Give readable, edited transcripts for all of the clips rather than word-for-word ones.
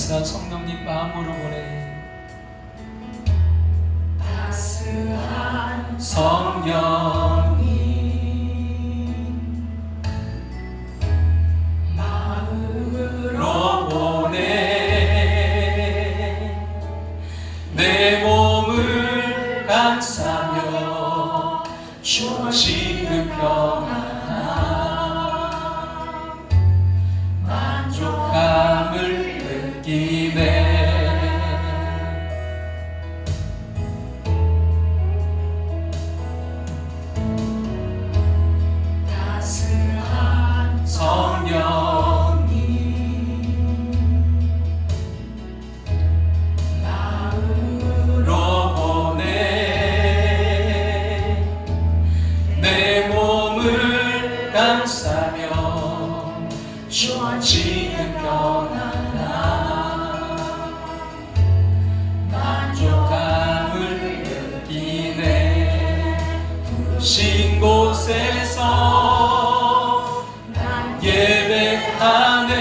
따스한 성령님 마음으로 보내. 따스한 성령님 마음으로 보내. 내 몸을 감싸며 주어지는 평안함 만족함을 느끼네. 따스한 성령님 마음으로 보내. 내 몸을 감싸며 주어지는 평안함 만족함을 느끼네. 부르신 곳에서 난 예배하네.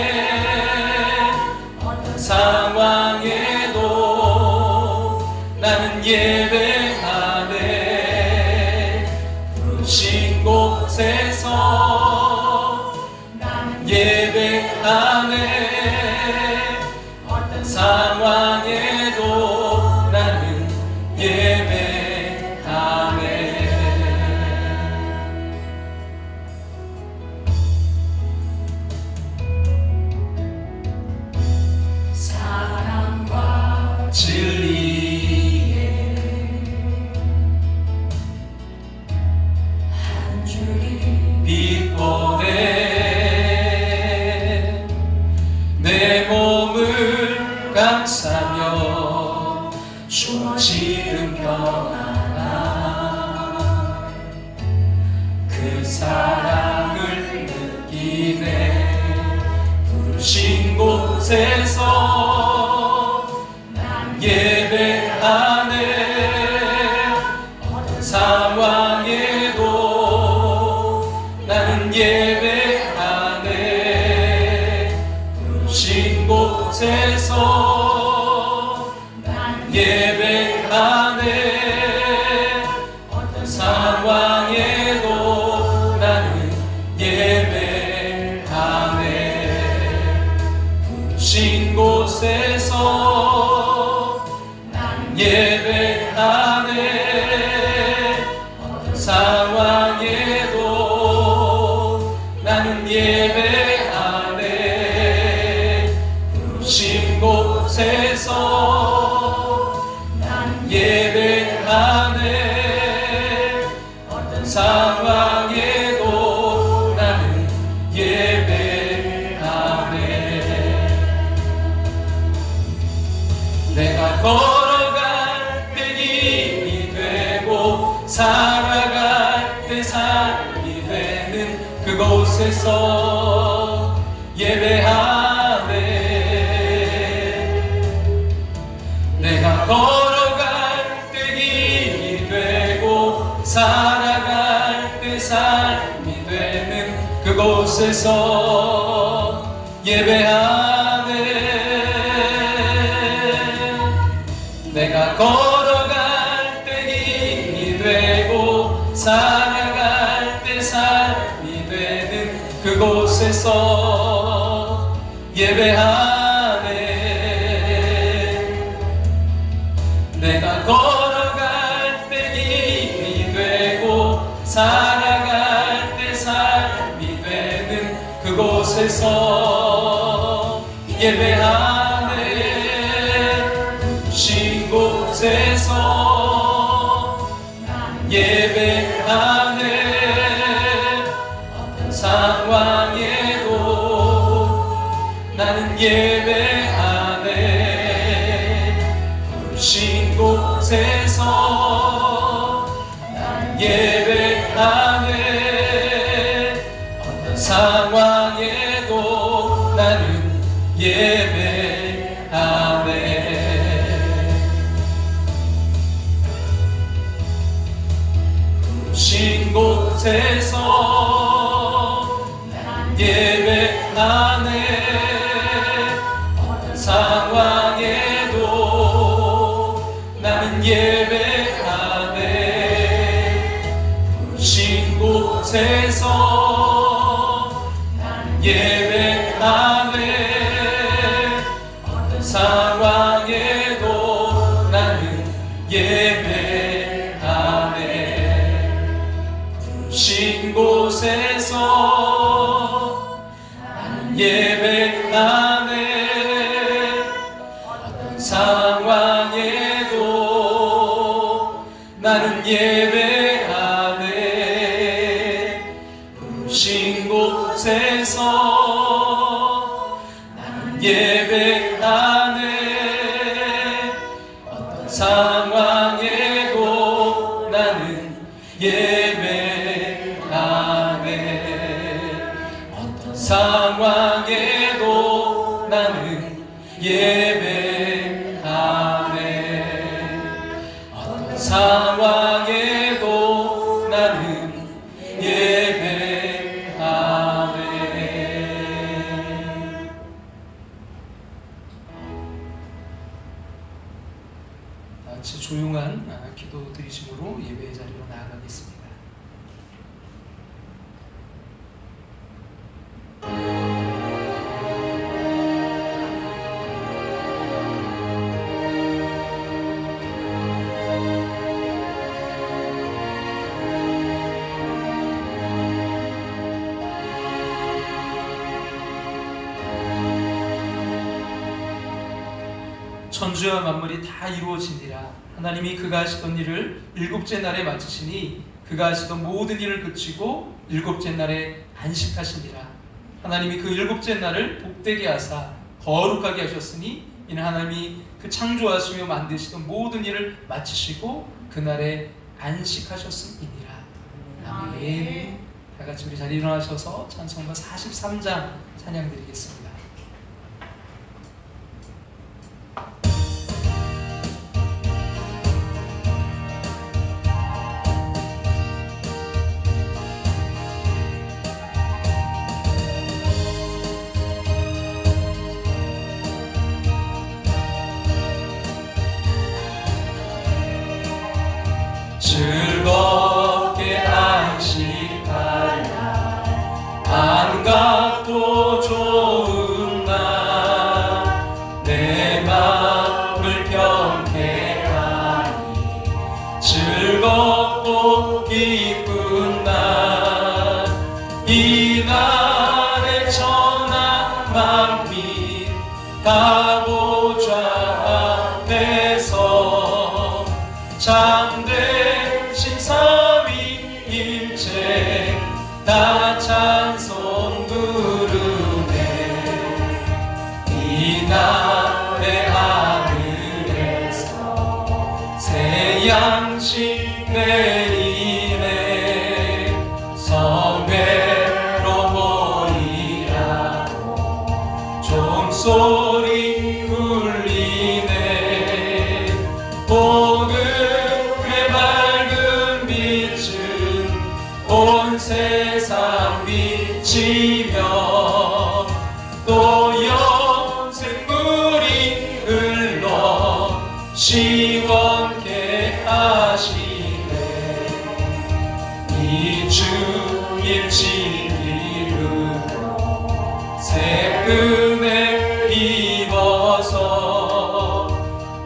어떤 상황에도 나는 예배하네. 부르신 곳에서 나는 예배하네. 어떤 상황에도 나는 예배하네. 사랑과 진리에 한 줄기 빛 보내. 내 몸을 감싸며 주어지는 평안함 그 사랑을 느끼네. 부르신 곳에서 난 예배하네. 어떤 상황에도 나는 예배하네. 부르신 곳에서 난 예배하네. 어떤 상황에도 나는 예배하네. 부르신 곳에서 난 예배하네. 어떤 상황에도 나는 예배하네. 부르신 곳에서 난 예배하네. 어떤 상황에도 나는 예배하네. 내가 걸어갈 때 길이 되고 살아갈 때 삶이 되는 그곳에서 예배하네. 내가 걸어갈 때 길이 되고 살아갈 때 삶이 되는 그곳에서 예배하네. 내가 걸어갈 때 길이 되고 살아갈 때 삶이 되는 그곳에서 예배하네. 내가 걸어갈 때 길이 되고 살아갈 때 삶이 되는 그곳에서 예배하네. 신 곳에서 난 예배하네. 어떤 상황에도 나는 예배하네. 부르신 곳에서 난 예배하네. 어떤 상황에도 나는 예배하네. 부르신 곳에서 난 예배하네. 어떤 상황 곳에서 난 예배하네. 어떤 상황에도 나는 예배하네. 부르신 곳에서 나는 예배하네. 어떤 상황에도 나는 예배하네. 부르신 곳에서 나는 예배하네. 어떤 상황에도 나는 예배하네. 어떤 상황에도 나는 예배하네. 어떤 상황에도 나는 예배하네. 같이 조용한 기도 드리심으로 예배의 자리로 나아가겠습니다. 천주와 만물이 다 이루어지니라. 하나님이 그가 하시던 일을 일곱째 날에 마치시니 그가 하시던 모든 일을 그치고 일곱째 날에 안식하시니라. 하나님이 그 일곱째 날을 복되게 하사 거룩하게 하셨으니 이는 하나님이 그 창조하시며 만드시던 모든 일을 마치시고 그날에 안식하셨음이니라. 아멘. 다 같이 우리 자리에 일어나셔서 찬송가 43장 찬양 드리겠습니다. 즐겁게 안식하라. 반갑고 좋은 날 내 마음을 경쾌하니 즐겁고 기쁜 날 이 날의 천한 만민 다 보좌 앞에서 참되신 삼위일체 다 찬송 부르네. 이 날의 하늘에서 새 양식 내리네. 성회로 모이라고 종소리 울리네. 복음의 밝은 빛은 온 세상 비치며 또 영생물이 흘러 시원케 하시네. 이 주일 지키므로 새 은혜 입어서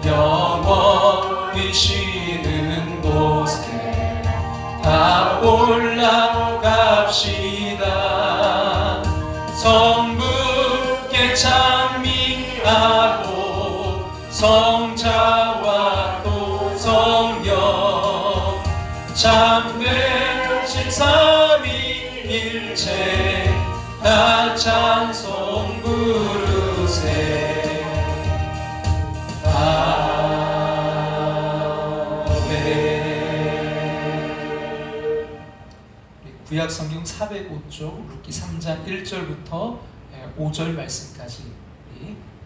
영원히 쉬는 곳에 다 올라갑시다. 성부께 찬미하고 성자와 또 성령 참되신 삼위일체 다 찬송 부르세. 구약 성경 405쪽 룻기 3장 1절부터 5절 말씀까지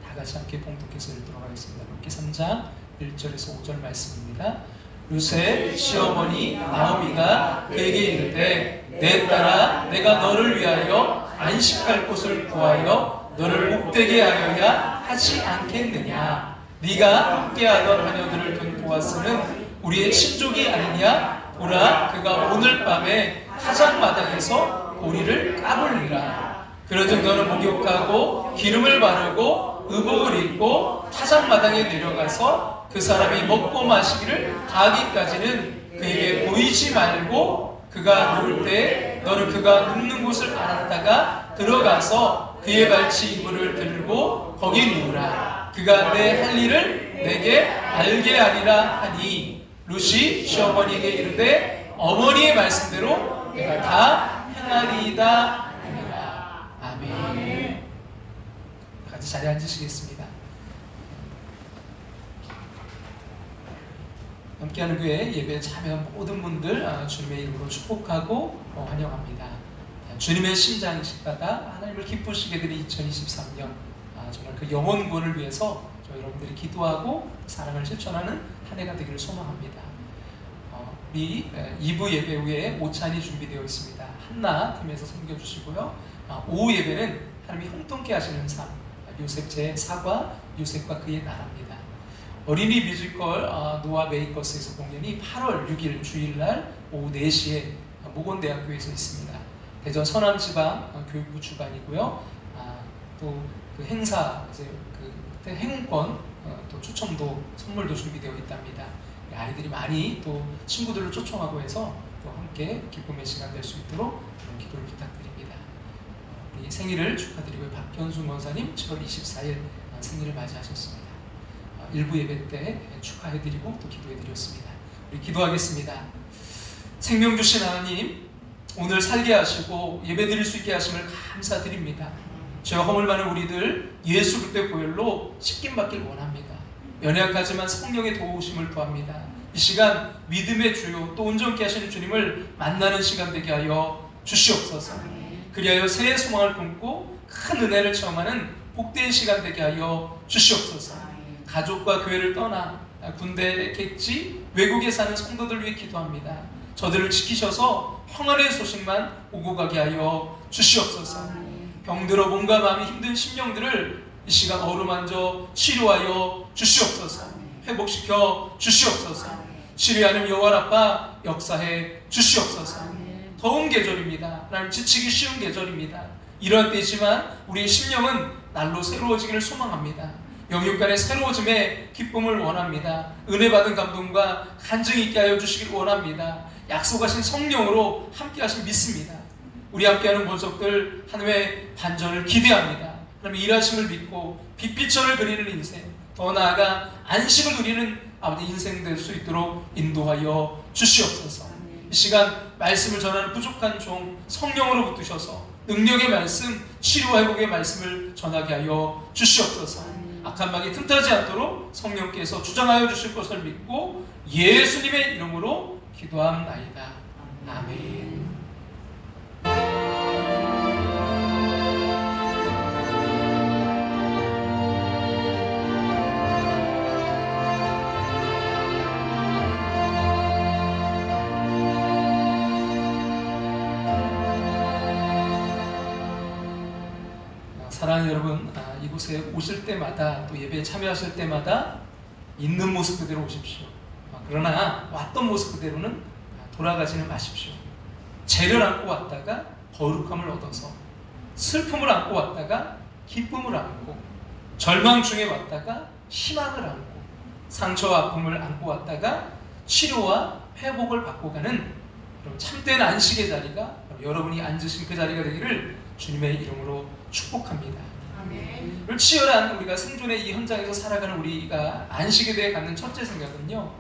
다 같이 함께 봉독해서 읽도록 하겠습니다. 룻기 3장 1절에서 5절 말씀입니다. 룻의 시어머니 나오미가 그에게 이르되 내 딸아 내가 너를 위하여 안식할 곳을 구하여 너를 복되게 하여야 하지 않겠느냐. 네가 함께하던 하녀들을 둔 보아스는 우리의 친족이 아니냐. 보라 그가 오늘 밤에 타작마당에서 고리를 까불리라. 그런즉 너는 목욕하고 기름을 바르고 의복을 입고 타작마당에 내려가서 그 사람이 먹고 마시기를 가기까지는 그에게 보이지 말고 그가 누울 때 너는 그가 눕는 곳을 알았다가 들어가서 그의 발치 이불을 들고 거기 누우라. 그가 내 할 일을 내게 알게 하리라 하니 룻이 시어머니에게 이르되 어머니의 말씀대로 내가 다 행하리이다 하니라. 아멘. 같이 자리에 앉으시겠습니다. 함께하는 교회 예배에 참여한 모든 분들 주님의 이름으로 축복하고 환영합니다. 주님의 심장이시다가 하나님을 기쁘시게 되는 2023년 정말 그 영혼 구원을 위해서 저희 여러분들이 기도하고 사랑을 실천하는 한 해가 되기를 소망합니다. 우리 2부 예배 후에 오찬이 준비되어 있습니다. 한나 팀에서 섬겨주시고요. 오후 예배는 하나님이 형통케 하시는 삶, 요셉 제4과 요셉과 그의 나라입니다. 어린이 뮤지컬 노아 메이커스에서 공연이 8월 6일 주일날 오후 4시에 모건대학교에서 있습니다. 대전 서남지방 교육부 주관이고요. 또 그 행사 이제 그 행운권 또 추첨도 선물도 준비되어 있답니다. 아이들이 많이 또 친구들을 초청하고 해서 또 함께 기쁨의 시간 될 수 있도록 그런 기도를 부탁드립니다. 우리 생일을 축하드리고요. 박현순 권사님 7월 24일 생일을 맞이하셨습니다. 일부 예배 때 축하해드리고 또 기도해드렸습니다. 우리 기도하겠습니다. 생명 주신 하나님, 오늘 살게 하시고 예배드릴 수 있게 하심을 감사드립니다. 죄와 허물 많은 우리들 예수 그리스도의 보혈로 씻김 받길 원합니다. 연약하지만 성령의 도우심을 구합니다. 이 시간 믿음의 주요 또 온전케 하시는 주님을 만나는 시간 되게 하여 주시옵소서. 그리하여 새해 소망을 품고 큰 은혜를 체험하는 복된 시간 되게 하여 주시옵소서. 가족과 교회를 떠나 군대 객지 외국에 사는 성도들 위해 기도합니다. 저들을 지키셔서 평안의 소식만 오고 가게 하여 주시옵소서. 병들어 몸과 마음이 힘든 심령들을 이 시간 어루만져 치료하여 주시옵소서. 회복시켜 주시옵소서. 치료하는 여호와 라파 역사해 주시옵소서. 더운 계절입니다. 하나님 지치기 쉬운 계절입니다. 이러한 때지만 우리의 심령은 날로 새로워지기를 소망합니다. 영육간의 새로워짐의 기쁨을 원합니다. 은혜 받은 감동과 간증 있게 하여 주시길 원합니다. 약속하신 성령으로 함께하실 믿습니다. 우리 함께하는 본석들 하나님의 반전을 기대합니다. 하나님의 일하심을 믿고 빛빛천을 그리는 인생, 더 나아가 안식을 누리는 아버지 인생 될 수 있도록 인도하여 주시옵소서. 이 시간 말씀을 전하는 부족한 종 성령으로 붙드셔서 능력의 말씀, 치료와 회복의 말씀을 전하게 하여 주시옵소서. 악한 마귀 틈타지 않도록 성령께서 주장하여 주실 것을 믿고 예수님의 이름으로 기도함나이다. 아멘. 사랑하는 여러분, 이곳에 오실 때마다 또 예배에 참여하실 때마다 있는 모습 그대로 오십시오. 그러나 왔던 모습 그대로는 돌아가지는 마십시오. 죄를 안고 왔다가 거룩함을 얻어서, 슬픔을 안고 왔다가 기쁨을 안고, 절망 중에 왔다가 희망을 안고, 상처와 아픔을 안고 왔다가 치료와 회복을 받고 가는 참된 안식의 자리가 여러분이 앉으신 그 자리가 되기를 주님의 이름으로 축복합니다. 아멘. 치열한 우리가 생존의 이 현장에서 살아가는 우리가 안식에 대해 갖는 첫째 생각은요,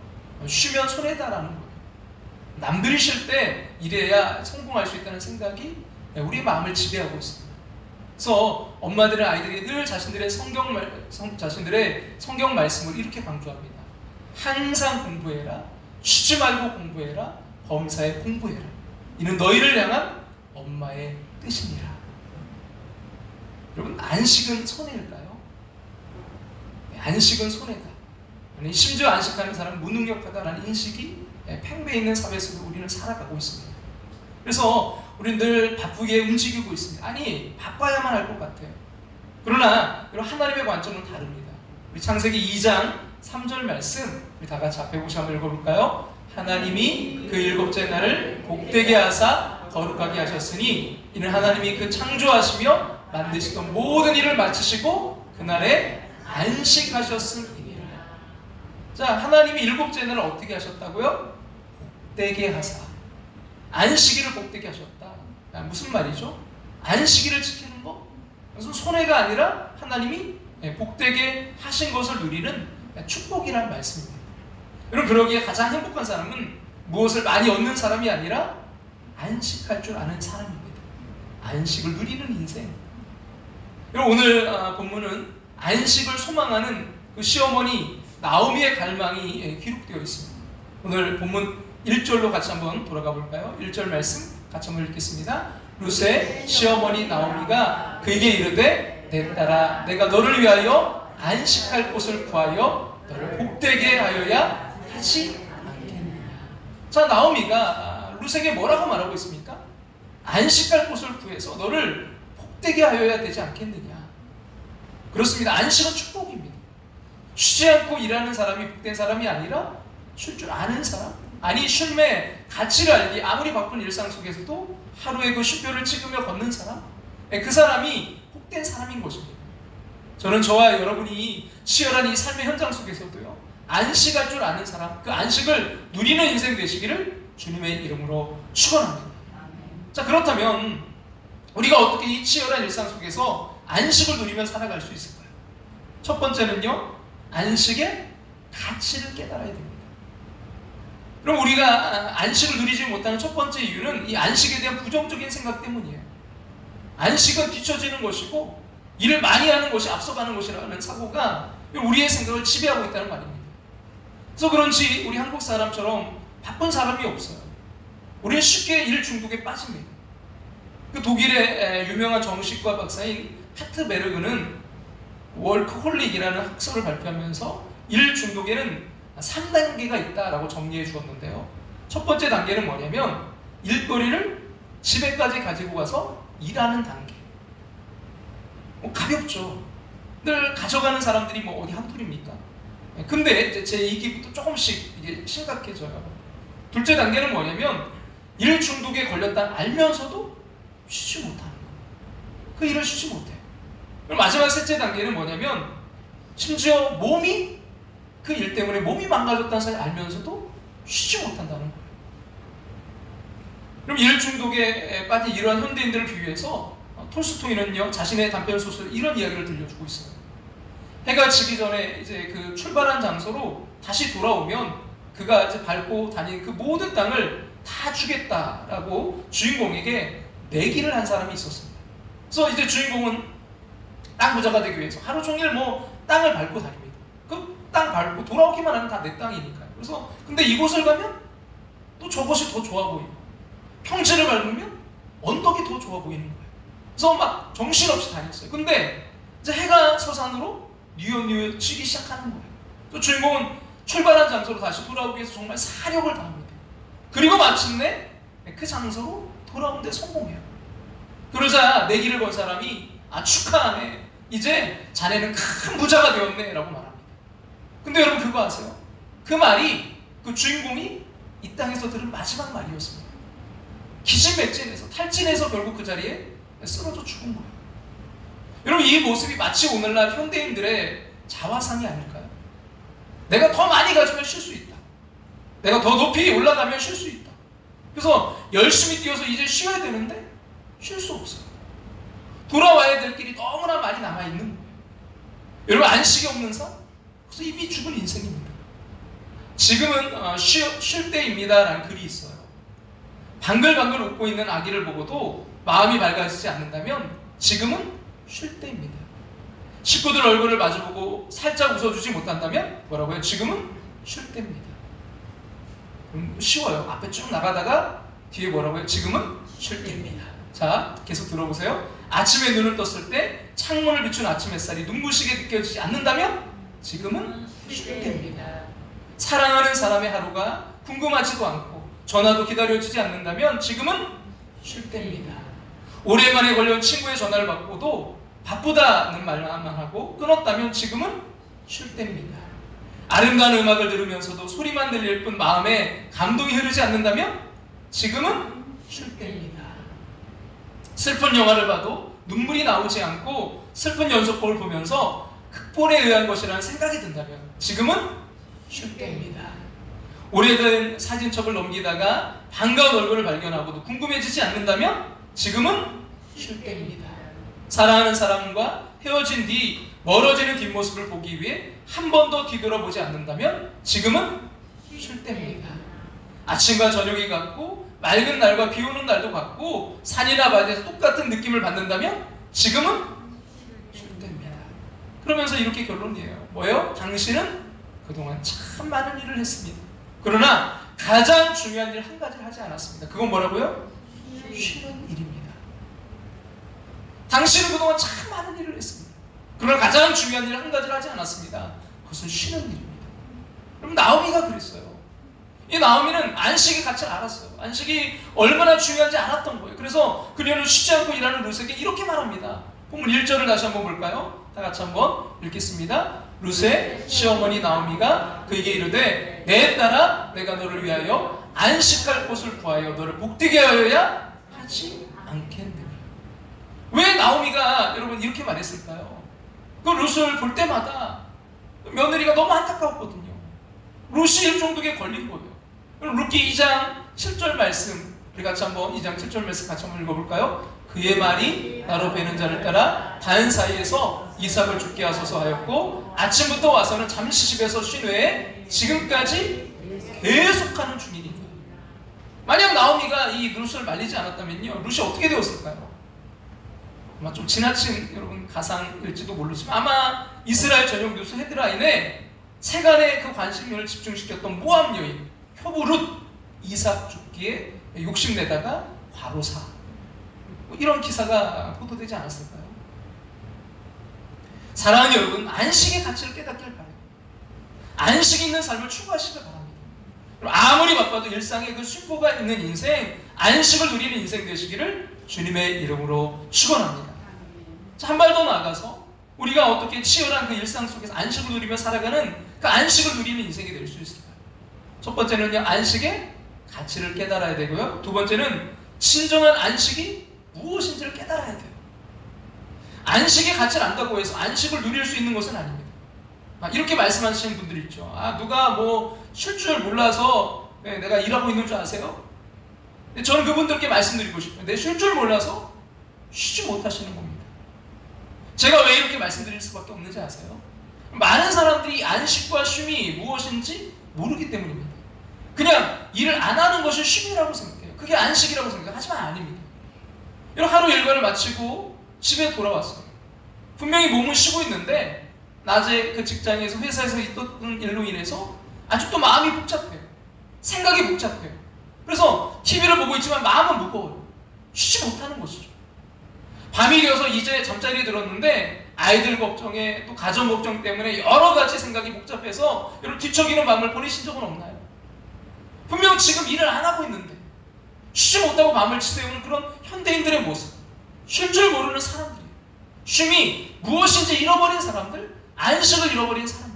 쉬면 손해다라는 거예요. 남들이 쉴 때 일해야 성공할 수 있다는 생각이 우리의 마음을 지배하고 있습니다. 그래서 엄마들은 아이들이 늘 자신들의 성경 말씀을 이렇게 강조합니다. 항상 공부해라, 쉬지 말고 공부해라, 범사에 공부해라. 이는 너희를 향한 엄마의 뜻이니라. 여러분, 안식은 손해일까요? 안식은 손해다. 심지어 안식하는 사람은 무능력하다라는 인식이 팽배해 있는 사회 속에 우리는 살아가고 있습니다. 그래서 우리는 늘 바쁘게 움직이고 있습니다. 아니, 바빠야만 할 것 같아요. 그러나 하나님의 관점은 다릅니다. 우리 창세기 2장 3절 말씀 우리 다 같이 앞에 보시 한번 읽어볼까요? 하나님이 그 일곱째 날을 복되게 하사 거룩하게 하셨으니 이는 하나님이 그 창조하시며 만드시던 모든 일을 마치시고 그날에 안식하셨음이니라. 자, 하나님이 일곱째 날을 어떻게 하셨다고요? 복되게 하사. 안식일을 복되게 하셨다. 무슨 말이죠? 안식일을 지키는 거? 무슨 손해가 아니라 하나님이 복되게 하신 것을 누리는 축복이란 말씀입니다. 여러분, 그러기에 가장 행복한 사람은 무엇을 많이 얻는 사람이 아니라 안식할 줄 아는 사람입니다. 안식을 누리는 인생. 여러분, 오늘 본문은 안식을 소망하는 그 시어머니 나오미의 갈망이 기록되어 있습니다. 오늘 본문 1절로 같이 한번 돌아가 볼까요? 1절 말씀 같이 한번 읽겠습니다. 룻의 시어머니 나오미가 그에게 이르되 내 딸아, 내가 너를 위하여 안식할 곳을 구하여 너를 복되게 하여야 하지 않겠느냐. 자, 나오미가 룻에게 뭐라고 말하고 있습니까? 안식할 곳을 구해서 너를 복되게 하여야 되지 않겠느냐. 그렇습니다. 안식은 축복입니다. 쉬지 않고 일하는 사람이 복된 사람이 아니라 쉴 줄 아는 사람, 아니 쉼의 가치를 알기, 아무리 바쁜 일상 속에서도 하루에 그 쉼표를 찍으며 걷는 사람, 그 사람이 복된 사람인 것입니다. 저는 저와 여러분이 치열한 이 삶의 현장 속에서도요, 안식할 줄 아는 사람, 그 안식을 누리는 인생 되시기를 주님의 이름으로 축원합니다. 자, 그렇다면 우리가 어떻게 이 치열한 일상 속에서 안식을 누리며 살아갈 수 있을까요? 첫 번째는요, 안식의 가치를 깨달아야 됩니다. 그럼 우리가 안식을 누리지 못하는 첫 번째 이유는 이 안식에 대한 부정적인 생각 때문이에요. 안식은 뒤처지는 것이고 일을 많이 하는 것이 앞서가는 것이라는 사고가 우리의 생각을 지배하고 있다는 말입니다. 그래서 그런지 우리 한국 사람처럼 바쁜 사람이 없어요. 우리는 쉽게 일 중독에 빠집니다. 그 독일의 유명한 정신과 박사인 파트베르그는 월크홀릭이라는 학설을 발표하면서 일 중독에는 3단계가 있다라고 정리해 주었는데요. 첫 번째 단계는 뭐냐면 일거리를 집에까지 가지고 가서 일하는 단계. 가볍죠. 늘 가져가는 사람들이 뭐 어디 한둘입니까? 근데 제 얘기부터 조금씩 이게 심각해져요. 둘째 단계는 뭐냐면 일 중독에 걸렸다 알면서도 쉬지 못하는 거예요. 그 일을 쉬지 못해요. 그럼 마지막 셋째 단계는 뭐냐면 심지어 몸이 그 일 때문에 몸이 망가졌다는 사실 알면서도 쉬지 못한다는 거예요. 그럼 일 중독에 빠진 이러한 현대인들을 비유해서 톨스토이는요, 자신의 단편 소설 이런 이야기를 들려주고 있어요. 해가 지기 전에 이제 그 출발한 장소로 다시 돌아오면 그가 이제 밟고 다닌 그 모든 땅을 다 주겠다라고 주인공에게 내기를 한 사람이 있었습니다. 그래서 이제 주인공은 땅 부자가 되기 위해서 하루 종일 뭐 땅을 밟고 다닙니다. 그 땅 밟고 돌아오기만 하면 다 내 땅이니까요. 그래서 근데 이곳을 가면 또 저것이 더 좋아 보이고, 평지를 밟으면 언덕이 더 좋아 보이는 거예요. 그래서 막 정신없이 다녔어요. 근데 이제 해가 서산으로 뉘엿뉘엿 치기 시작하는 거예요. 또 주인공은 출발한 장소로 다시 돌아오기 위해서 정말 사력을 다합니다. 그리고 마침내 그 장소로 돌아온 데 성공해요. 그러자 내기를 건 사람이 축하하네, 이제 자네는 큰 부자가 되었네 라고 말합니다. 근데 여러분 그거 아세요? 그 말이 그 주인공이 이 땅에서 들은 마지막 말이었습니다. 기진맥진해서 탈진해서 결국 그 자리에 쓰러져 죽은 거예요. 여러분, 이 모습이 마치 오늘날 현대인들의 자화상이 아닐까요? 내가 더 많이 가지면 쉴 수 있다. 내가 더 높이 올라가면 쉴 수 있다. 그래서 열심히 뛰어서 이제 쉬어야 되는데 쉴 수 없어요. 돌아와야 될 길이 너무나 많이 남아있는 거예요. 여러분, 안식이 없는 삶? 그래서 이미 죽은 인생입니다. 지금은 쉴 때입니다 라는 글이 있어요. 방글방글 웃고 있는 아기를 보고도 마음이 밝아지지 않는다면 지금은 쉴 때입니다. 식구들 얼굴을 마주보고 살짝 웃어주지 못한다면 뭐라고요? 지금은 쉴 때입니다. 쉬워요. 앞에 쭉 나가다가 뒤에 뭐라고요? 지금은 쉴 때입니다. 자, 계속 들어보세요. 아침에 눈을 떴을 때 창문을 비춘 아침 햇살이 눈부시게 느껴지지 않는다면 지금은 쉴 때입니다. 사랑하는 사람의 하루가 궁금하지도 않고 전화도 기다려지지 않는다면 지금은 쉴 때입니다. 오랜만에 걸려온 친구의 전화를 받고도 바쁘다는 말만 하고 끊었다면 지금은 쉴 때입니다. 아름다운 음악을 들으면서도 소리만 들릴 뿐 마음에 감동이 흐르지 않는다면 지금은 쉴 때입니다. 슬픈 영화를 봐도 눈물이 나오지 않고 슬픈 연속극을 보면서 극본에 의한 것이라는 생각이 든다면 지금은 쉴 때입니다. 오래된 사진첩을 넘기다가 반가운 얼굴을 발견하고도 궁금해지지 않는다면 지금은 쉴 때입니다. 사랑하는 사람과 헤어진 뒤 멀어지는 뒷모습을 보기 위해 한 번 더 뒤돌아보지 않는다면 지금은 쉴 때입니다. 아침과 저녁이 같고 맑은 날과 비 오는 날도 같고 산이나 바다에서 똑같은 느낌을 받는다면 지금은 쉴 때입니다. 그러면서 이렇게 결론이에요. 뭐예요? 당신은 그동안 참 많은 일을 했습니다. 그러나 가장 중요한 일 한 가지를 하지 않았습니다. 그건 뭐라고요? 쉬는 일입니다. 당신은 그동안 참 많은 일을 했습니다. 그러나 가장 중요한 일 한 가지를 하지 않았습니다. 그것은 쉬는 일입니다. 그럼 나오미가 그랬어요. 이 나오미는 안식의 가치를 알았어요. 안식이 얼마나 중요한지 알았던 거예요. 그래서 그녀는 쉬지 않고 일하는 룻에게 이렇게 말합니다. 본문 1절을 다시 한번 볼까요? 다 같이 한번 읽겠습니다. 룻의 시어머니 나오미가 그에게 이르되 내 딸아 내가 너를 위하여 안식할 곳을 구하여 너를 복되게 하여야 하지 않겠느냐. 왜 나오미가 여러분 이렇게 말했을까요? 그 룻을 볼 때마다 며느리가 너무 안타까웠거든요. 룻이 일종독에 걸린 거예요. 룻기 2장 7절 말씀 우리 같이 한번 2장 7절 말씀 같이 한번 읽어볼까요? 그의 말이 나로 베는 자를 따라 단 사이에서 이삭을 죽게 하소서 하였고 아침부터 와서는 잠시 집에서 쉰 후에 지금까지 계속하는 중이니라. 만약 나오미가 이 룻을 말리지 않았다면요 룻이 어떻게 되었을까요? 아마 좀 지나친 여러분 가상일지도 모르지만 아마 이스라엘 전역 뉴스 헤드라인에 세간의 그 관심을 집중시켰던 모압 여인 표부 룻 이삭 죽기에 욕심내다가 과로사 뭐 이런 기사가 보도되지 않았을까요? 사랑하는 여러분, 안식의 가치를 깨닫길 바라요. 안식 있는 삶을 추구하시길 바랍니다. 아무리 바빠도 일상에 그 쉼표가 있는 인생, 안식을 누리는 인생 되시기를 주님의 이름으로 축원합니다. 한 발 더 나아가서 우리가 어떻게 치열한 그 일상 속에서 안식을 누리며 살아가는 그 안식을 누리는 인생이 될 수 있을까요? 첫 번째는요, 안식의 가치를 깨달아야 되고요. 두 번째는 진정한 안식이 무엇인지를 깨달아야 돼요. 안식의 가치를 안다고 해서 안식을 누릴 수 있는 것은 아닙니다. 이렇게 말씀하시는 분들이 있죠. 누가 뭐 쉴 줄 몰라서 내가 일하고 있는 줄 아세요? 근데 저는 그분들께 말씀드리고 싶어요. 내 쉴 줄 몰라서 쉬지 못하시는 겁니다. 제가 왜 이렇게 말씀드릴 수밖에 없는지 아세요? 많은 사람들이 안식과 쉼이 무엇인지 모르기 때문입니다. 그냥 일을 안 하는 것을 쉼이라고 생각해요. 그게 안식이라고 생각해요. 하지만 아닙니다. 여러분 하루 일과를 마치고 집에 돌아왔어요. 분명히 몸은 쉬고 있는데 낮에 그 직장에서 회사에서 있던 일로 인해서 아직도 마음이 복잡해요. 생각이 복잡해요. 그래서 TV를 보고 있지만 마음은 무거워요. 쉬지 못하는 것이죠. 밤이 되어서 이제 잠자리에 들었는데 아이들 걱정에 또 가정 걱정 때문에 여러 가지 생각이 복잡해서 여러분 뒤척이는 밤을 보내신 적은 없나요? 분명 지금 일을 안 하고 있는데 쉬지 못하고 밤을 지새우는 그런 현대인들의 모습, 쉴 줄 모르는 사람들이에요. 쉼이 무엇인지 잃어버린 사람들, 안식을 잃어버린 사람들.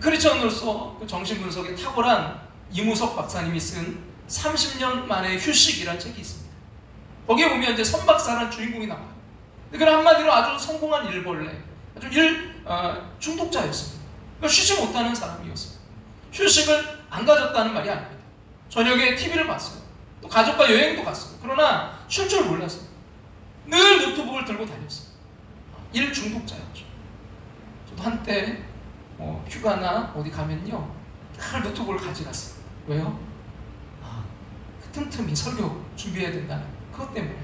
크리스천으로서 그 정신분석에 탁월한 이무석 박사님이 쓴 30년 만의 휴식이라는 책이 있습니다. 거기에 보면 이제 선 박사라는 주인공이 나와요. 그런 한마디로 아주 성공한 일벌레, 아주 중독자였습니다. 그러니까 쉬지 못하는 사람이었어요. 휴식을 안 가졌다는 말이 아닙니다. 저녁에 TV를 봤어요. 또 가족과 여행도 갔어요. 그러나 쉴 줄 몰랐어요. 늘 노트북을 들고 다녔어요. 일 중독자였죠. 저도 한때 휴가나 어디 가면요 늘 노트북을 가져갔어요. 왜요? 그 틈틈이 설교 준비해야 된다는 그것 때문에